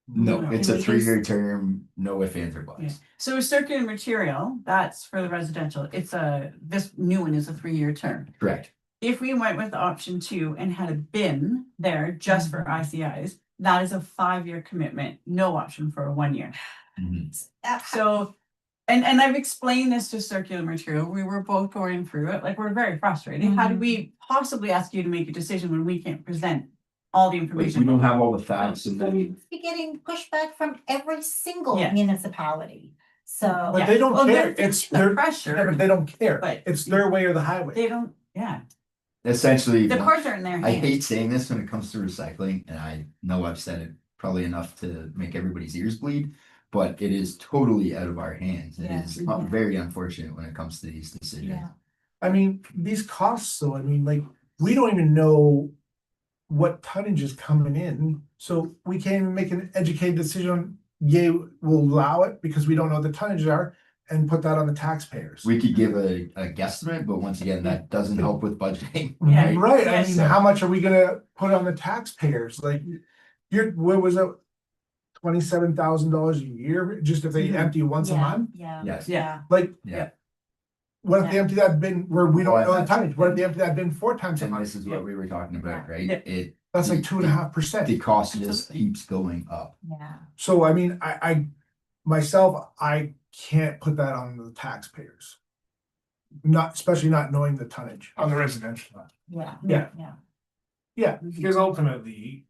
Speaker 6: No, it's a
Speaker 3: Can we
Speaker 6: 3-year term, no ifs, ands, or
Speaker 1: Yeah.
Speaker 6: buts.
Speaker 1: So circular material, that's for the residential, this new one is a 3-year term.
Speaker 6: Correct.
Speaker 1: If we went with option 2 and had a bin there just for ICIs, that is a 5-year commitment, no option for a 1-year.
Speaker 6: Mhm.
Speaker 1: So, and I've explained this to circular material, we were both going through it, like, we're very frustrated. How do we possibly ask you to make a decision when we can't present all the
Speaker 6: Like, we
Speaker 1: information?
Speaker 6: don't have all the facts and then
Speaker 3: Be getting pushback from every single
Speaker 1: Yes.
Speaker 3: municipality, so.
Speaker 2: But they don't
Speaker 1: Well,
Speaker 2: care.
Speaker 1: they're
Speaker 2: It's
Speaker 1: the
Speaker 2: their,
Speaker 1: pressure,
Speaker 2: they don't care.
Speaker 1: but-
Speaker 2: It's their way or the highway.
Speaker 1: they don't, yeah,
Speaker 6: essentially.
Speaker 1: the cards are in their
Speaker 6: I
Speaker 1: hands.
Speaker 6: hate saying this when it comes to recycling, and I know I've said it probably enough to make everybody's ears bleed, but it is totally out of our hands. It
Speaker 3: Yeah.
Speaker 6: is very unfortunate when it comes to these decisions.
Speaker 3: Yeah.
Speaker 2: I mean, these costs, though, I mean, like, we don't even know what tonnage is coming in, so we can't even make an educated decision on, yeah, we'll allow it because we don't know what the tonnages are and put that on the taxpayers.
Speaker 6: We could give a guesstimate, but once again, that doesn't help with budgeting.
Speaker 1: Yeah.
Speaker 2: Right, I
Speaker 1: Yeah,
Speaker 2: mean,
Speaker 1: so-
Speaker 2: how much are we gonna put on the taxpayers? Like, what was it? $27,000 a year, just if they
Speaker 1: Mhm.
Speaker 2: empty once a
Speaker 3: Yeah,
Speaker 2: month?
Speaker 3: Yeah.
Speaker 6: Yes.
Speaker 3: Yeah.
Speaker 2: Like.
Speaker 6: Yeah.
Speaker 2: What if they empty that bin where we don't
Speaker 6: Oh,
Speaker 2: know the
Speaker 6: I-
Speaker 2: tonnage? What if they empty that bin 4 times a
Speaker 6: And
Speaker 2: month?
Speaker 6: this is what we were talking about, right?
Speaker 1: Yeah.
Speaker 2: That's like
Speaker 6: the
Speaker 2: 2.5%.
Speaker 6: cost just keeps going up.
Speaker 3: Yeah.
Speaker 2: So I mean, I myself, I can't put that on the taxpayers. Especially not knowing the tonnage.
Speaker 4: On the residential side.
Speaker 3: Yeah.
Speaker 2: Yeah.
Speaker 3: Yeah.
Speaker 2: Yeah,
Speaker 4: Because ultimately,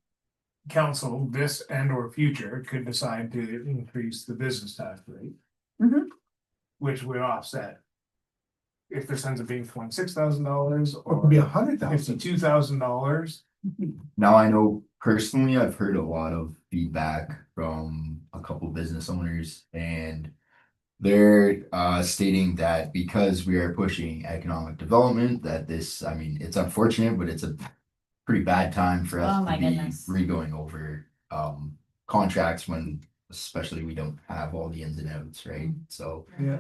Speaker 4: council, this and or future, could decide to increase the business tax rate.
Speaker 1: Mhm.
Speaker 4: Which would offset. If this ends up being $26,000
Speaker 2: Or it could be
Speaker 4: or
Speaker 2: $100,000.
Speaker 4: $52,000.
Speaker 6: Now, I know personally, I've heard a lot of feedback from a couple business owners, and they're stating that because we are pushing economic development, that this, I mean, it's unfortunate, but it's a pretty bad time for us
Speaker 3: Oh,
Speaker 6: to
Speaker 3: my
Speaker 6: be
Speaker 3: goodness.
Speaker 6: re-going over contracts when especially we don't have all the ins and outs, right? So
Speaker 2: Yeah.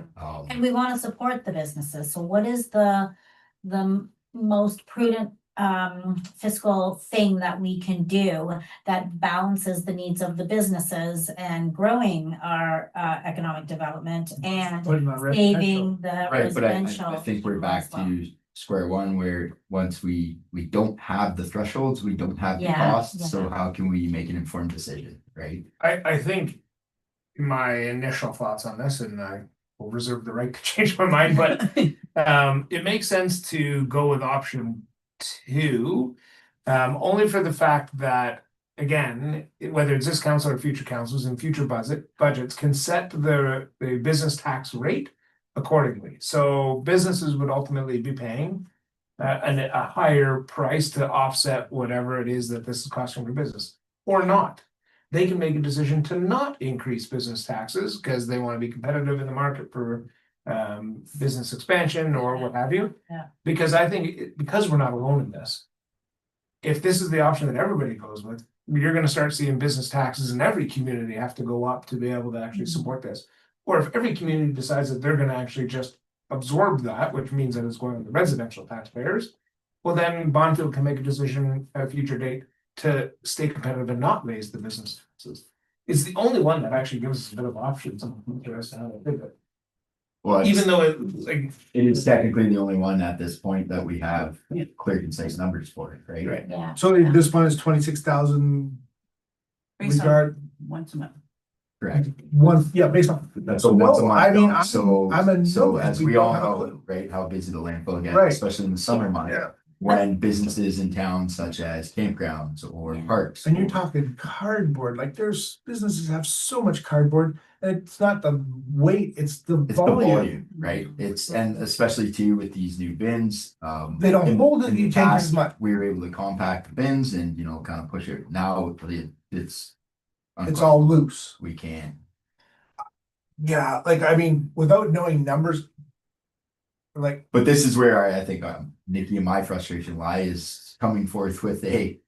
Speaker 3: And we want to support the businesses, so what is the most prudent fiscal thing that we can do that balances the needs of the businesses and growing our economic development and
Speaker 2: Putting on residential.
Speaker 3: saving the
Speaker 6: right, but I
Speaker 3: residential.
Speaker 6: think we're back
Speaker 3: as well.
Speaker 6: to square one where once we don't have the thresholds, we don't have the
Speaker 3: Yeah,
Speaker 6: costs, so
Speaker 3: yeah.
Speaker 6: how can we make an informed decision, right?
Speaker 4: I think my initial thoughts on this, and I will reserve the right to change my mind, but it makes sense to go with option 2. Only for the fact that, again, whether it's this council or future councils and future budgets can set the business tax rate accordingly. So businesses would ultimately be paying a higher price to offset whatever it is that this is costing their business, or not. They can make a decision to not increase business taxes because they want to be competitive in the market for business expansion or what have you.
Speaker 3: Yeah.
Speaker 4: Because I think because we're not alone in this, if this is the option that everybody goes with, you're going to start seeing business taxes in every community have to go up to be able to actually support this. Or if every community decides that they're going to actually just absorb that, which means that it's going to the residential taxpayers, well, then Bonfield can make a decision at a future date to stay competitive and not raise the business taxes. It's the only one that actually gives us a bit of options on how to do it.
Speaker 6: Well,
Speaker 4: Even though it like
Speaker 6: it is technically the only one at this point that we have clear concise numbers for, right?
Speaker 4: Right.
Speaker 3: Yeah.
Speaker 2: So this one is 26,000
Speaker 1: Based on
Speaker 2: regard,
Speaker 1: once a month.
Speaker 6: Correct.
Speaker 2: one, yeah, based on.
Speaker 6: So once a
Speaker 2: No,
Speaker 6: month,
Speaker 2: I mean,
Speaker 6: though,
Speaker 2: I'm a
Speaker 6: so
Speaker 2: no,
Speaker 6: as
Speaker 2: we
Speaker 6: we
Speaker 2: don't
Speaker 6: all
Speaker 2: have a
Speaker 6: know,
Speaker 2: clue.
Speaker 6: right, how busy the landfill gets,
Speaker 2: Right.
Speaker 6: especially in the summer months.
Speaker 2: Yeah.
Speaker 6: When businesses in towns such as campgrounds or
Speaker 3: Yeah.
Speaker 6: parks.
Speaker 2: And you're
Speaker 6: or-
Speaker 2: talking cardboard, like there's businesses have so much cardboard, and it's not the weight, it's the
Speaker 6: It's the
Speaker 2: volume.
Speaker 6: volume, right? It's, and especially too with these new bins,
Speaker 2: They don't
Speaker 6: in-
Speaker 2: hold it,
Speaker 6: in the
Speaker 2: you change
Speaker 6: past,
Speaker 2: as much.
Speaker 6: We were able to compact the bins and, kind of push it. Now it's.
Speaker 2: It's all loose.
Speaker 6: We can't.
Speaker 2: Yeah, like, I mean, without knowing numbers. Like,
Speaker 6: But this is where I think Nikki and my frustration lie is coming forth with a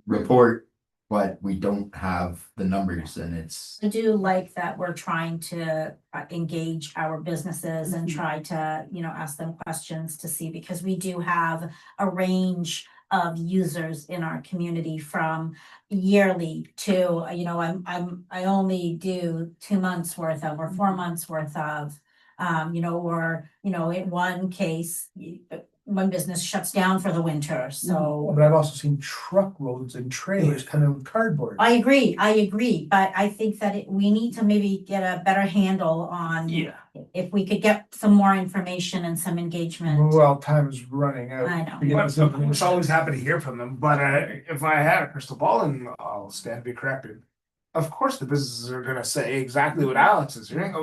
Speaker 6: report, but we don't have the numbers and it's.
Speaker 3: I do like that we're trying to engage our businesses and try to, ask them questions to see, because we do have a range of users in our community from yearly to, I only do 2 months worth of, or 4 months worth of. In one case, one business shuts down for the winter, so.
Speaker 2: but I've also seen truck loads and trailers coming with cardboard.
Speaker 3: I agree, but I think that we need to maybe get a better handle on. If we could get some more information and some engagement.
Speaker 2: Well, time is running out.
Speaker 3: I know.
Speaker 2: to get this
Speaker 4: I'm
Speaker 2: information.
Speaker 4: always happy to hear from them, but if I had a crystal ball, and I'll stand to be corrected. Of course, the businesses are gonna say exactly what Alex is hearing.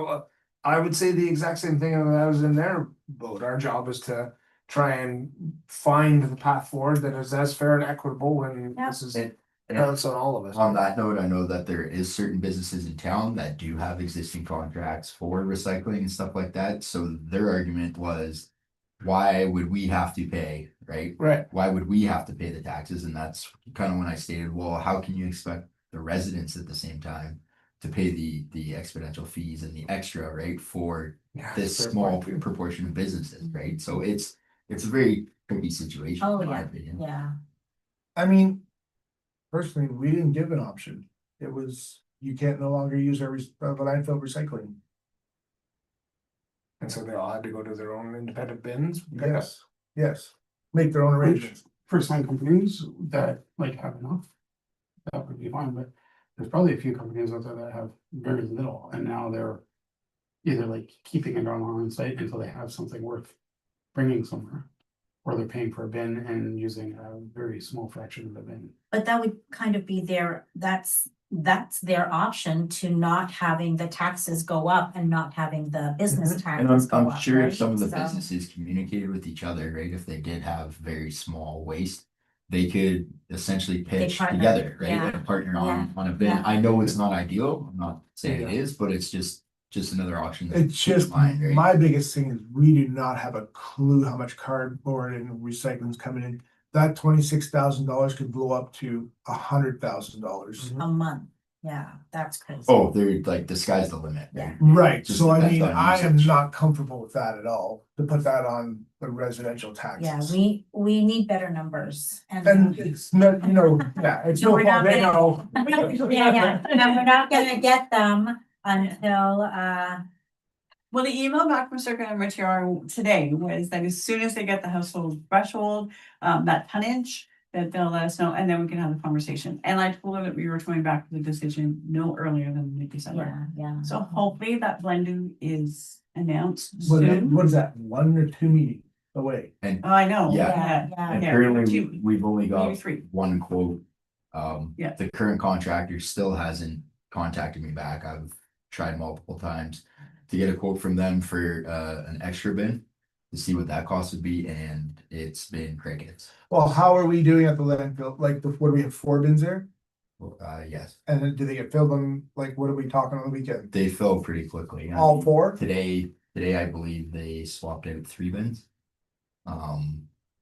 Speaker 4: I would say the exact same thing when I was in their boat. Our job is to try and find the path forward that is as fair and equitable when
Speaker 3: Yeah.
Speaker 4: this is
Speaker 6: And-
Speaker 4: counts on all of us.
Speaker 6: On that note, I know that there is certain businesses in town that do have existing contracts for recycling and stuff like that, so their argument was. Why would we have to pay, right?
Speaker 4: Right.
Speaker 6: Why would we have to pay the taxes? And that's kind of when I stated, well, how can you expect the residents at the same time to pay the exponential fees and the extra, right, for
Speaker 4: Yeah,
Speaker 6: this
Speaker 4: fair
Speaker 6: small
Speaker 4: point.
Speaker 6: proportion of businesses, right? So it's a very tricky situation,
Speaker 3: Oh,
Speaker 6: in my
Speaker 3: yeah.
Speaker 6: opinion.
Speaker 3: Yeah,
Speaker 2: I mean, personally, we didn't give an option. It was, you can't no longer use our landfill recycling.
Speaker 4: And so they all had to go to their own independent bins.
Speaker 2: Yes, make their own arrangements.
Speaker 5: For some companies that like have enough, that would be fine, but there's probably a few companies out there that have very little, and now they're either like keeping it on site until they have something worth bringing somewhere. or they're paying for a bin and using a very small fraction of the bin.
Speaker 3: But that would kind of be that's their option to not having the taxes go up and not having the business
Speaker 2: Mhm.
Speaker 6: And
Speaker 3: taxes go
Speaker 6: I'm
Speaker 3: up,
Speaker 6: sure if
Speaker 3: right?
Speaker 6: some of the
Speaker 3: So-
Speaker 6: businesses communicated with each other, right, if they did have very small waste. They could essentially pitch
Speaker 3: partner,
Speaker 6: together, right,
Speaker 3: yeah,
Speaker 6: and partner
Speaker 3: yeah,
Speaker 6: on a bin.
Speaker 3: yeah.
Speaker 6: I know it's not ideal, I'm not saying it
Speaker 5: Yeah.
Speaker 6: is, but it's just another option. to
Speaker 2: It's
Speaker 6: keep in
Speaker 2: just,
Speaker 6: mind, right?
Speaker 2: my biggest thing is we do not have a clue how much cardboard and recycling's coming in. That $26,000 could blow up to $100,000.
Speaker 3: A month, yeah, that's crazy.
Speaker 6: Oh, they're like, the sky's the limit, right?
Speaker 2: Right,
Speaker 6: Just
Speaker 2: so I
Speaker 6: depends
Speaker 2: mean,
Speaker 6: on
Speaker 2: I am
Speaker 6: usage.
Speaker 2: not comfortable with that at all, to put that on the residential
Speaker 3: Yeah,
Speaker 2: taxes.
Speaker 3: we need better numbers and.
Speaker 2: And it's not, yeah, it's
Speaker 3: No,
Speaker 2: no
Speaker 3: we're not
Speaker 2: fault, they know.
Speaker 3: Yeah, and we're not gonna get them until,
Speaker 1: Well, the email back from Circuit and Material today was that as soon as they get the household threshold, that tonnage, that they'll let us know, and then we can have a conversation. And I told her that we were coming back with a decision no earlier than mid-December.
Speaker 3: yeah.
Speaker 1: So hopefully that blending is announced
Speaker 2: What
Speaker 1: soon.
Speaker 2: is that, 1 or 2 meetings away?
Speaker 1: Oh, I know,
Speaker 6: Yeah.
Speaker 1: yeah,
Speaker 3: Yeah,
Speaker 6: And
Speaker 1: yeah,
Speaker 6: currently,
Speaker 1: two,
Speaker 6: we've only
Speaker 1: maybe
Speaker 6: got
Speaker 1: 3.
Speaker 6: one quote.
Speaker 1: Yeah.
Speaker 6: The current contractor still hasn't contacted me back. I've tried multiple times to get a quote from them for an extra bin to see what that cost would be, and it's been crickets.
Speaker 2: Well, how are we doing at the landfill? Like, what do we have, 4 bins there?
Speaker 6: Yes,
Speaker 2: And then do they get filled on, like, what are we talking on the weekend?
Speaker 6: they fill pretty quickly.
Speaker 2: All 4?
Speaker 6: Today I believe they swapped out 3 bins.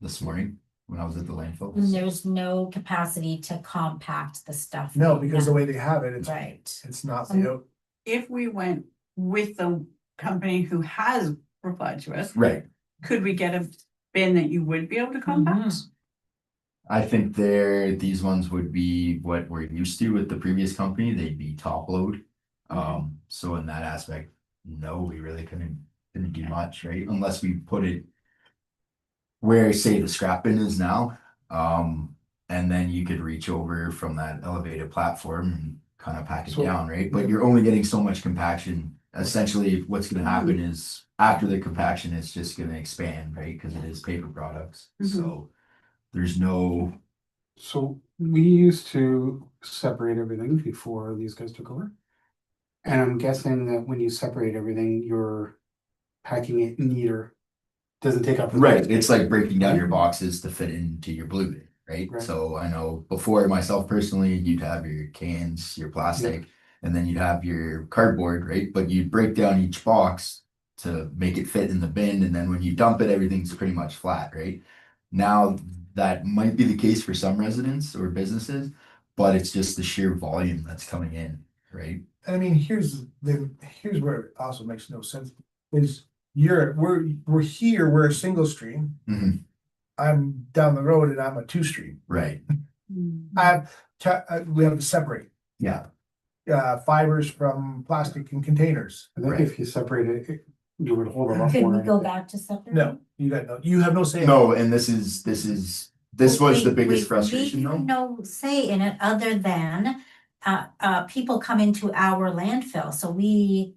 Speaker 6: This morning when I was at the landfill.
Speaker 3: And there's no capacity to compact the stuff.
Speaker 2: No,
Speaker 3: right
Speaker 2: because the
Speaker 3: now.
Speaker 2: way they have it,
Speaker 3: Right,
Speaker 2: it's not,
Speaker 1: If we went with the company who has replied to us,
Speaker 6: Right.
Speaker 1: could we get a bin that you would be able to compact?
Speaker 6: I think these ones would be what we're used to with the previous company. They'd be top load. So in that aspect, no, we really couldn't do much, right? Unless we put it where, say, the scrap bin is now. And then you could reach over from that elevated platform and kind of pack it
Speaker 5: So-
Speaker 6: down, right? But you're only getting so much compaction. Essentially, what's gonna happen is after the compaction, it's just gonna expand, right? Because it is paper products. So there's no,
Speaker 5: So we used to separate everything before these guys took over. And I'm guessing that when you separate everything, you're packing it neater. Doesn't take up.
Speaker 6: right, it's like breaking down your boxes to fit into your blue bin, right?
Speaker 5: Right.
Speaker 6: So I know before myself personally, you'd have your cans, your plastic, and then you'd have your cardboard, right? But you'd break down each box to make it fit in the bin, and then when you dump it, everything's pretty much flat, right? Now, that might be the case for some residents or businesses, but it's just the sheer volume that's coming in, right?
Speaker 2: I mean, here's where it also makes no sense, is we're here, we're a single stream.
Speaker 6: Mhm.
Speaker 2: I'm down the road and I'm a 2 stream.
Speaker 6: Right,
Speaker 2: I have, we have to separate,
Speaker 6: yeah,
Speaker 2: fibers from plastic and containers.
Speaker 5: I think
Speaker 6: Right.
Speaker 5: if you separate it, you would hold a lot
Speaker 3: could
Speaker 5: more.
Speaker 3: we go back to separate?
Speaker 2: No, you have no say.
Speaker 6: no, and this was the biggest
Speaker 3: We
Speaker 6: frustration
Speaker 3: have
Speaker 6: though.
Speaker 3: no say in it other than, people come into our landfill, so we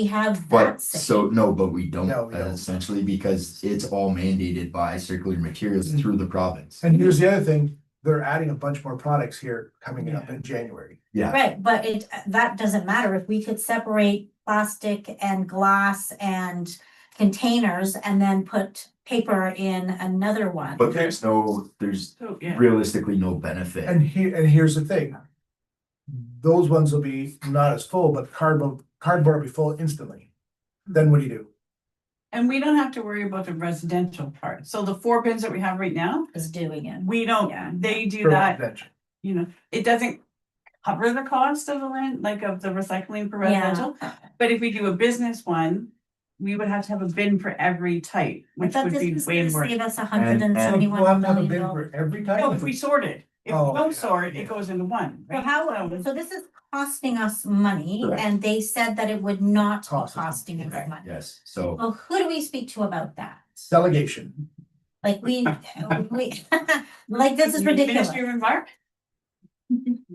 Speaker 3: have that
Speaker 6: But
Speaker 3: say.
Speaker 6: so, no, but we don't
Speaker 2: No, we don't.
Speaker 6: essentially because it's all mandated by Circular Materials
Speaker 2: Mhm.
Speaker 6: through the province.
Speaker 2: And here's the other thing, they're adding a bunch more products here coming up in January.
Speaker 6: Yeah,
Speaker 3: Right, but that doesn't matter, if we could separate plastic and glass and containers and then put paper in another one.
Speaker 6: but there's
Speaker 1: So, yeah.
Speaker 6: realistically no benefit.
Speaker 2: And here's the thing. Those ones will be not as full, but cardboard will be full instantly. Then what do you do?
Speaker 1: And we don't have to worry about the residential part. So the 4 bins that we have right now,
Speaker 3: Is doing it.
Speaker 1: we don't,
Speaker 3: Yeah.
Speaker 1: they do
Speaker 2: For
Speaker 1: that,
Speaker 2: residential?
Speaker 1: it doesn't cover the cost of the land, like of the recycling for
Speaker 3: Yeah.
Speaker 1: residential. But if we do a business one, we would have to have a bin for every type,
Speaker 3: I
Speaker 1: which
Speaker 3: thought
Speaker 1: would
Speaker 3: this
Speaker 1: be
Speaker 3: was
Speaker 1: way
Speaker 3: gonna
Speaker 1: more.
Speaker 3: save us
Speaker 6: And-
Speaker 3: $171
Speaker 2: We'll have to have a bin
Speaker 3: million.
Speaker 2: for every
Speaker 1: No,
Speaker 2: type.
Speaker 1: if we sort it, if we
Speaker 2: Oh,
Speaker 1: don't
Speaker 2: yeah,
Speaker 1: sort,
Speaker 2: yeah.
Speaker 1: it goes into one,
Speaker 3: So
Speaker 1: right?
Speaker 3: how, so this is costing us money,
Speaker 6: Correct.
Speaker 3: and they said that it would not be
Speaker 2: Cost us
Speaker 3: costing us
Speaker 1: money.
Speaker 3: money.
Speaker 6: Yes, so
Speaker 3: Well, who do we speak to about that?
Speaker 2: Delegation.
Speaker 3: Like we, like this is ridiculous.
Speaker 1: Ministry of Environment.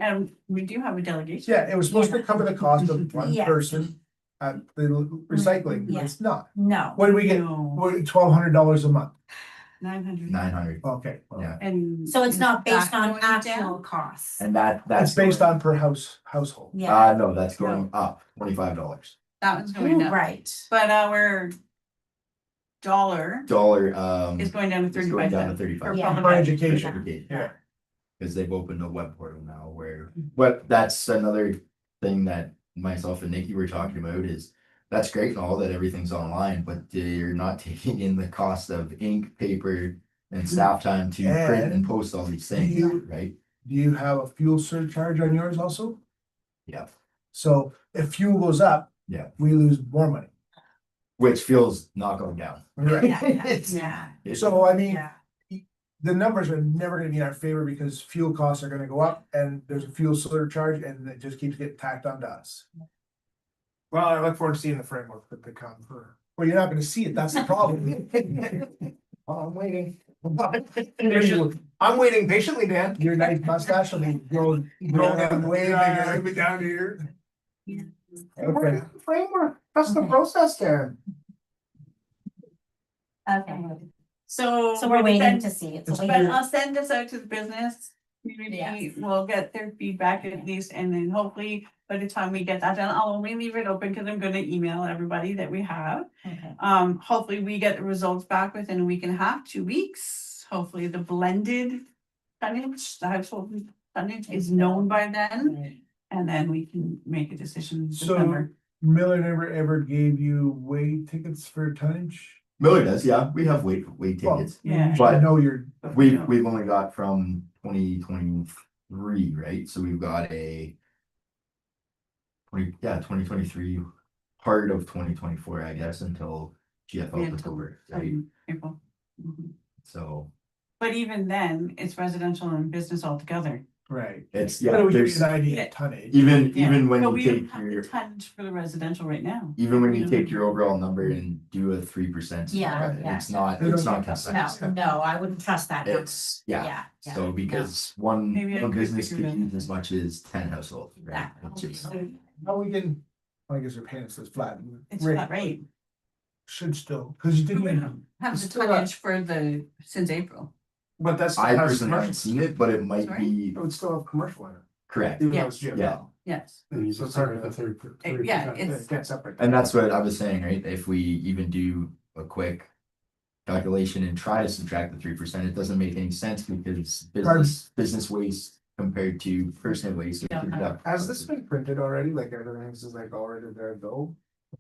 Speaker 1: And we do have a delegation.
Speaker 2: Yeah, it was supposed to cover the cost of one
Speaker 3: Yeah.
Speaker 2: person at the recycling.
Speaker 3: Yeah.
Speaker 2: It's not.
Speaker 3: No,
Speaker 2: What do we get?
Speaker 1: No.
Speaker 2: $1,200 a month.
Speaker 1: 900.
Speaker 6: 900.
Speaker 2: Okay. well,
Speaker 6: Yeah.
Speaker 1: And.
Speaker 3: So it's
Speaker 1: is
Speaker 3: not based
Speaker 1: that
Speaker 3: on
Speaker 1: going
Speaker 3: actual
Speaker 1: down?
Speaker 3: costs.
Speaker 6: And that's
Speaker 2: That's based
Speaker 6: going-
Speaker 2: on per household.
Speaker 3: Yeah,
Speaker 6: No, that's going up $25.
Speaker 1: That one's going up,
Speaker 3: right.
Speaker 1: but our dollar
Speaker 6: Dollar,
Speaker 1: is going down to
Speaker 6: it's going
Speaker 1: 35
Speaker 6: down to
Speaker 1: cents.
Speaker 6: 35.
Speaker 1: for
Speaker 3: Yeah.
Speaker 1: public
Speaker 2: For
Speaker 1: education.
Speaker 2: education. Yeah.
Speaker 6: Because they've opened a web portal now where, but that's another thing that myself and Nikki were talking about is that's great and all that everything's online, but they're not taking in the cost of ink, paper, and staff time to print and
Speaker 2: And
Speaker 6: post all these
Speaker 2: do
Speaker 6: things,
Speaker 2: you-
Speaker 6: right?
Speaker 2: Do you have a fuel surcharge on yours also?
Speaker 6: Yeah,
Speaker 2: So if fuel goes up.
Speaker 6: Yeah.
Speaker 2: We lose more money.
Speaker 6: which feels not going down.
Speaker 2: Right.
Speaker 6: It's-
Speaker 3: Yeah,
Speaker 6: it's-
Speaker 2: So I mean,
Speaker 3: yeah.
Speaker 2: the numbers are never gonna be in our favor because fuel costs are gonna go up and there's a fuel surcharge and it just keeps getting tacked onto us.
Speaker 4: Well, I look forward to seeing the framework that they come for.
Speaker 2: Well, you're not gonna see it, that's the problem.
Speaker 4: I'm waiting. I'm waiting patiently, Dan.
Speaker 2: Your nice mustache will be growing way bigger.
Speaker 4: Down here.
Speaker 2: Okay.
Speaker 4: Framework, that's the
Speaker 3: Okay.
Speaker 4: process there.
Speaker 3: Okay,
Speaker 1: So.
Speaker 3: so we're
Speaker 1: we
Speaker 3: waiting
Speaker 1: send-
Speaker 3: to see. It's
Speaker 2: It's
Speaker 3: a
Speaker 1: But
Speaker 3: waiting.
Speaker 1: I'll send this out to the business community,
Speaker 3: Yes.
Speaker 1: we'll get their feedback at least, and then hopefully by the time we get that done, I'll only leave it open because I'm gonna email everybody that we have.
Speaker 3: Okay.
Speaker 1: Hopefully we get the results back within a week and a half, 2 weeks, hopefully the blended tonnage, the household tonnage is known by then, and then we can make a decision in
Speaker 2: So-
Speaker 1: December.
Speaker 2: Miller never ever gave you way tickets for tonnage?
Speaker 6: Miller does, yeah, we have wait
Speaker 2: Well,
Speaker 6: tickets.
Speaker 1: Yeah.
Speaker 2: I know you're,
Speaker 6: We've only got from 2023, right? So we've got a 2023, part of 2024, I guess, until GFL took
Speaker 1: Until,
Speaker 6: over, right?
Speaker 1: April. Mhm.
Speaker 6: So
Speaker 1: But even then, it's residential and business altogether.
Speaker 2: right.
Speaker 6: it's,
Speaker 2: But
Speaker 6: yeah,
Speaker 2: it would give you
Speaker 6: there's,
Speaker 2: an idea of tonnage.
Speaker 6: even
Speaker 1: Yeah,
Speaker 6: when
Speaker 1: But
Speaker 6: you
Speaker 1: we don't
Speaker 6: take
Speaker 1: have the
Speaker 6: your,
Speaker 1: tonnage for the residential right now.
Speaker 6: even when you
Speaker 1: Yeah.
Speaker 6: take your overall number and do a 3%.
Speaker 3: Yeah, yeah.
Speaker 6: It's not,
Speaker 2: They
Speaker 6: it's
Speaker 2: don't-
Speaker 6: not consistent.
Speaker 3: No, no, I wouldn't trust that. number.
Speaker 6: It's, yeah,
Speaker 3: Yeah, yeah.
Speaker 6: so because one
Speaker 1: Maybe I could
Speaker 6: business
Speaker 1: figure
Speaker 6: could
Speaker 1: it out.
Speaker 6: use as much as 10 households, right?
Speaker 3: Yeah.
Speaker 6: It's just-
Speaker 2: How we can, I guess our pants is flat.
Speaker 1: It's
Speaker 2: Rate
Speaker 1: not right.
Speaker 2: Should still, cause you
Speaker 1: We
Speaker 2: didn't.
Speaker 1: don't have the
Speaker 2: Still not-
Speaker 1: tonnage for since April.
Speaker 4: But that's.
Speaker 6: I
Speaker 4: has
Speaker 6: personally haven't
Speaker 4: commercial.
Speaker 6: seen it, but it might
Speaker 1: Sorry?
Speaker 6: be
Speaker 4: It would still have commercial in it.
Speaker 6: correct.
Speaker 4: Even though it's
Speaker 1: Yes.
Speaker 4: GFL.
Speaker 6: Yeah.
Speaker 1: Yes.
Speaker 5: And you
Speaker 4: So
Speaker 5: just
Speaker 4: it's hard
Speaker 5: start at the
Speaker 4: to-
Speaker 5: 30%.
Speaker 1: Yeah,
Speaker 4: Yeah,
Speaker 1: it's,
Speaker 4: it gets separate.
Speaker 6: And that's what I was saying, right? If we even do a quick calculation and try to subtract the 3%, it doesn't make any sense because business waste compared to personal waste.
Speaker 1: Yeah.
Speaker 4: Has this been printed already? Like everything's is like already there to go?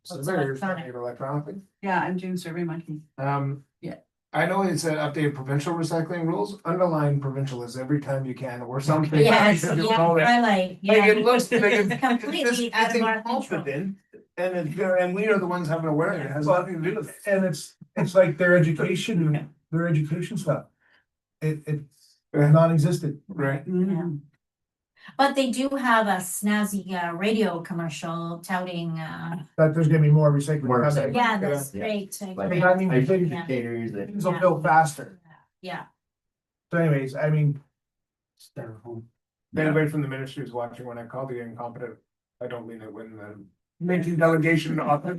Speaker 4: So
Speaker 3: It's
Speaker 4: there's
Speaker 3: electronic.
Speaker 4: something electronically.
Speaker 1: yeah, I'm doing Survey Monkey.
Speaker 4: Yeah. I know it's an updated provincial recycling rules, underline provincialism every time you can or something.
Speaker 3: Yes,
Speaker 4: Because
Speaker 3: yeah,
Speaker 4: all that-
Speaker 3: highlight,
Speaker 4: Like
Speaker 3: yeah.
Speaker 4: it looks like
Speaker 3: Completely
Speaker 4: it's
Speaker 3: out of our control.
Speaker 4: incompetent. And we are the ones having awareness. It has nothing to do with it.
Speaker 2: And it's like their education stuff. It's non-existent.
Speaker 4: Right.
Speaker 1: Mm-hmm.
Speaker 3: But they do have a snazzy radio commercial touting,
Speaker 2: That there's gonna be more recycling.
Speaker 6: More
Speaker 2: coming.
Speaker 6: recycling.
Speaker 3: yeah, that's
Speaker 6: Yeah.
Speaker 3: great.
Speaker 6: Like,
Speaker 2: I mean,
Speaker 6: like
Speaker 2: they-
Speaker 6: indicators that
Speaker 2: Things will build faster.
Speaker 3: Yeah,
Speaker 2: So anyways, I mean,
Speaker 5: Styrofoam.
Speaker 4: If anybody from the ministry is watching, when I called you incompetent, I don't mean it when making delegation office.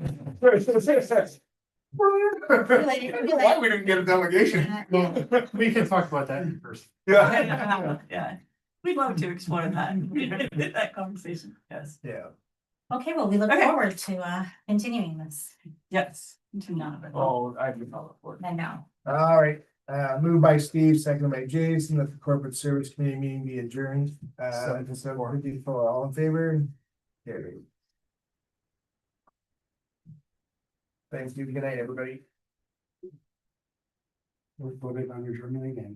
Speaker 4: Why we didn't get a delegation?
Speaker 3: Yeah.
Speaker 5: We can talk about that in person.
Speaker 4: Yeah.
Speaker 1: Yeah, we'd love to explore that, that conversation, yes,
Speaker 2: yeah.
Speaker 3: Okay, well, we look
Speaker 1: Okay.
Speaker 3: forward to continuing this.
Speaker 1: yes. To none of it.
Speaker 4: Oh, I'd be all for it.
Speaker 3: I know.
Speaker 2: All right, moved by Steve, seconded by Jason, that the corporate service committee meeting be adjourned. 7:54, all in favor? Carried. Thanks, Steve. Good night, everybody.
Speaker 5: We voted on your journal again.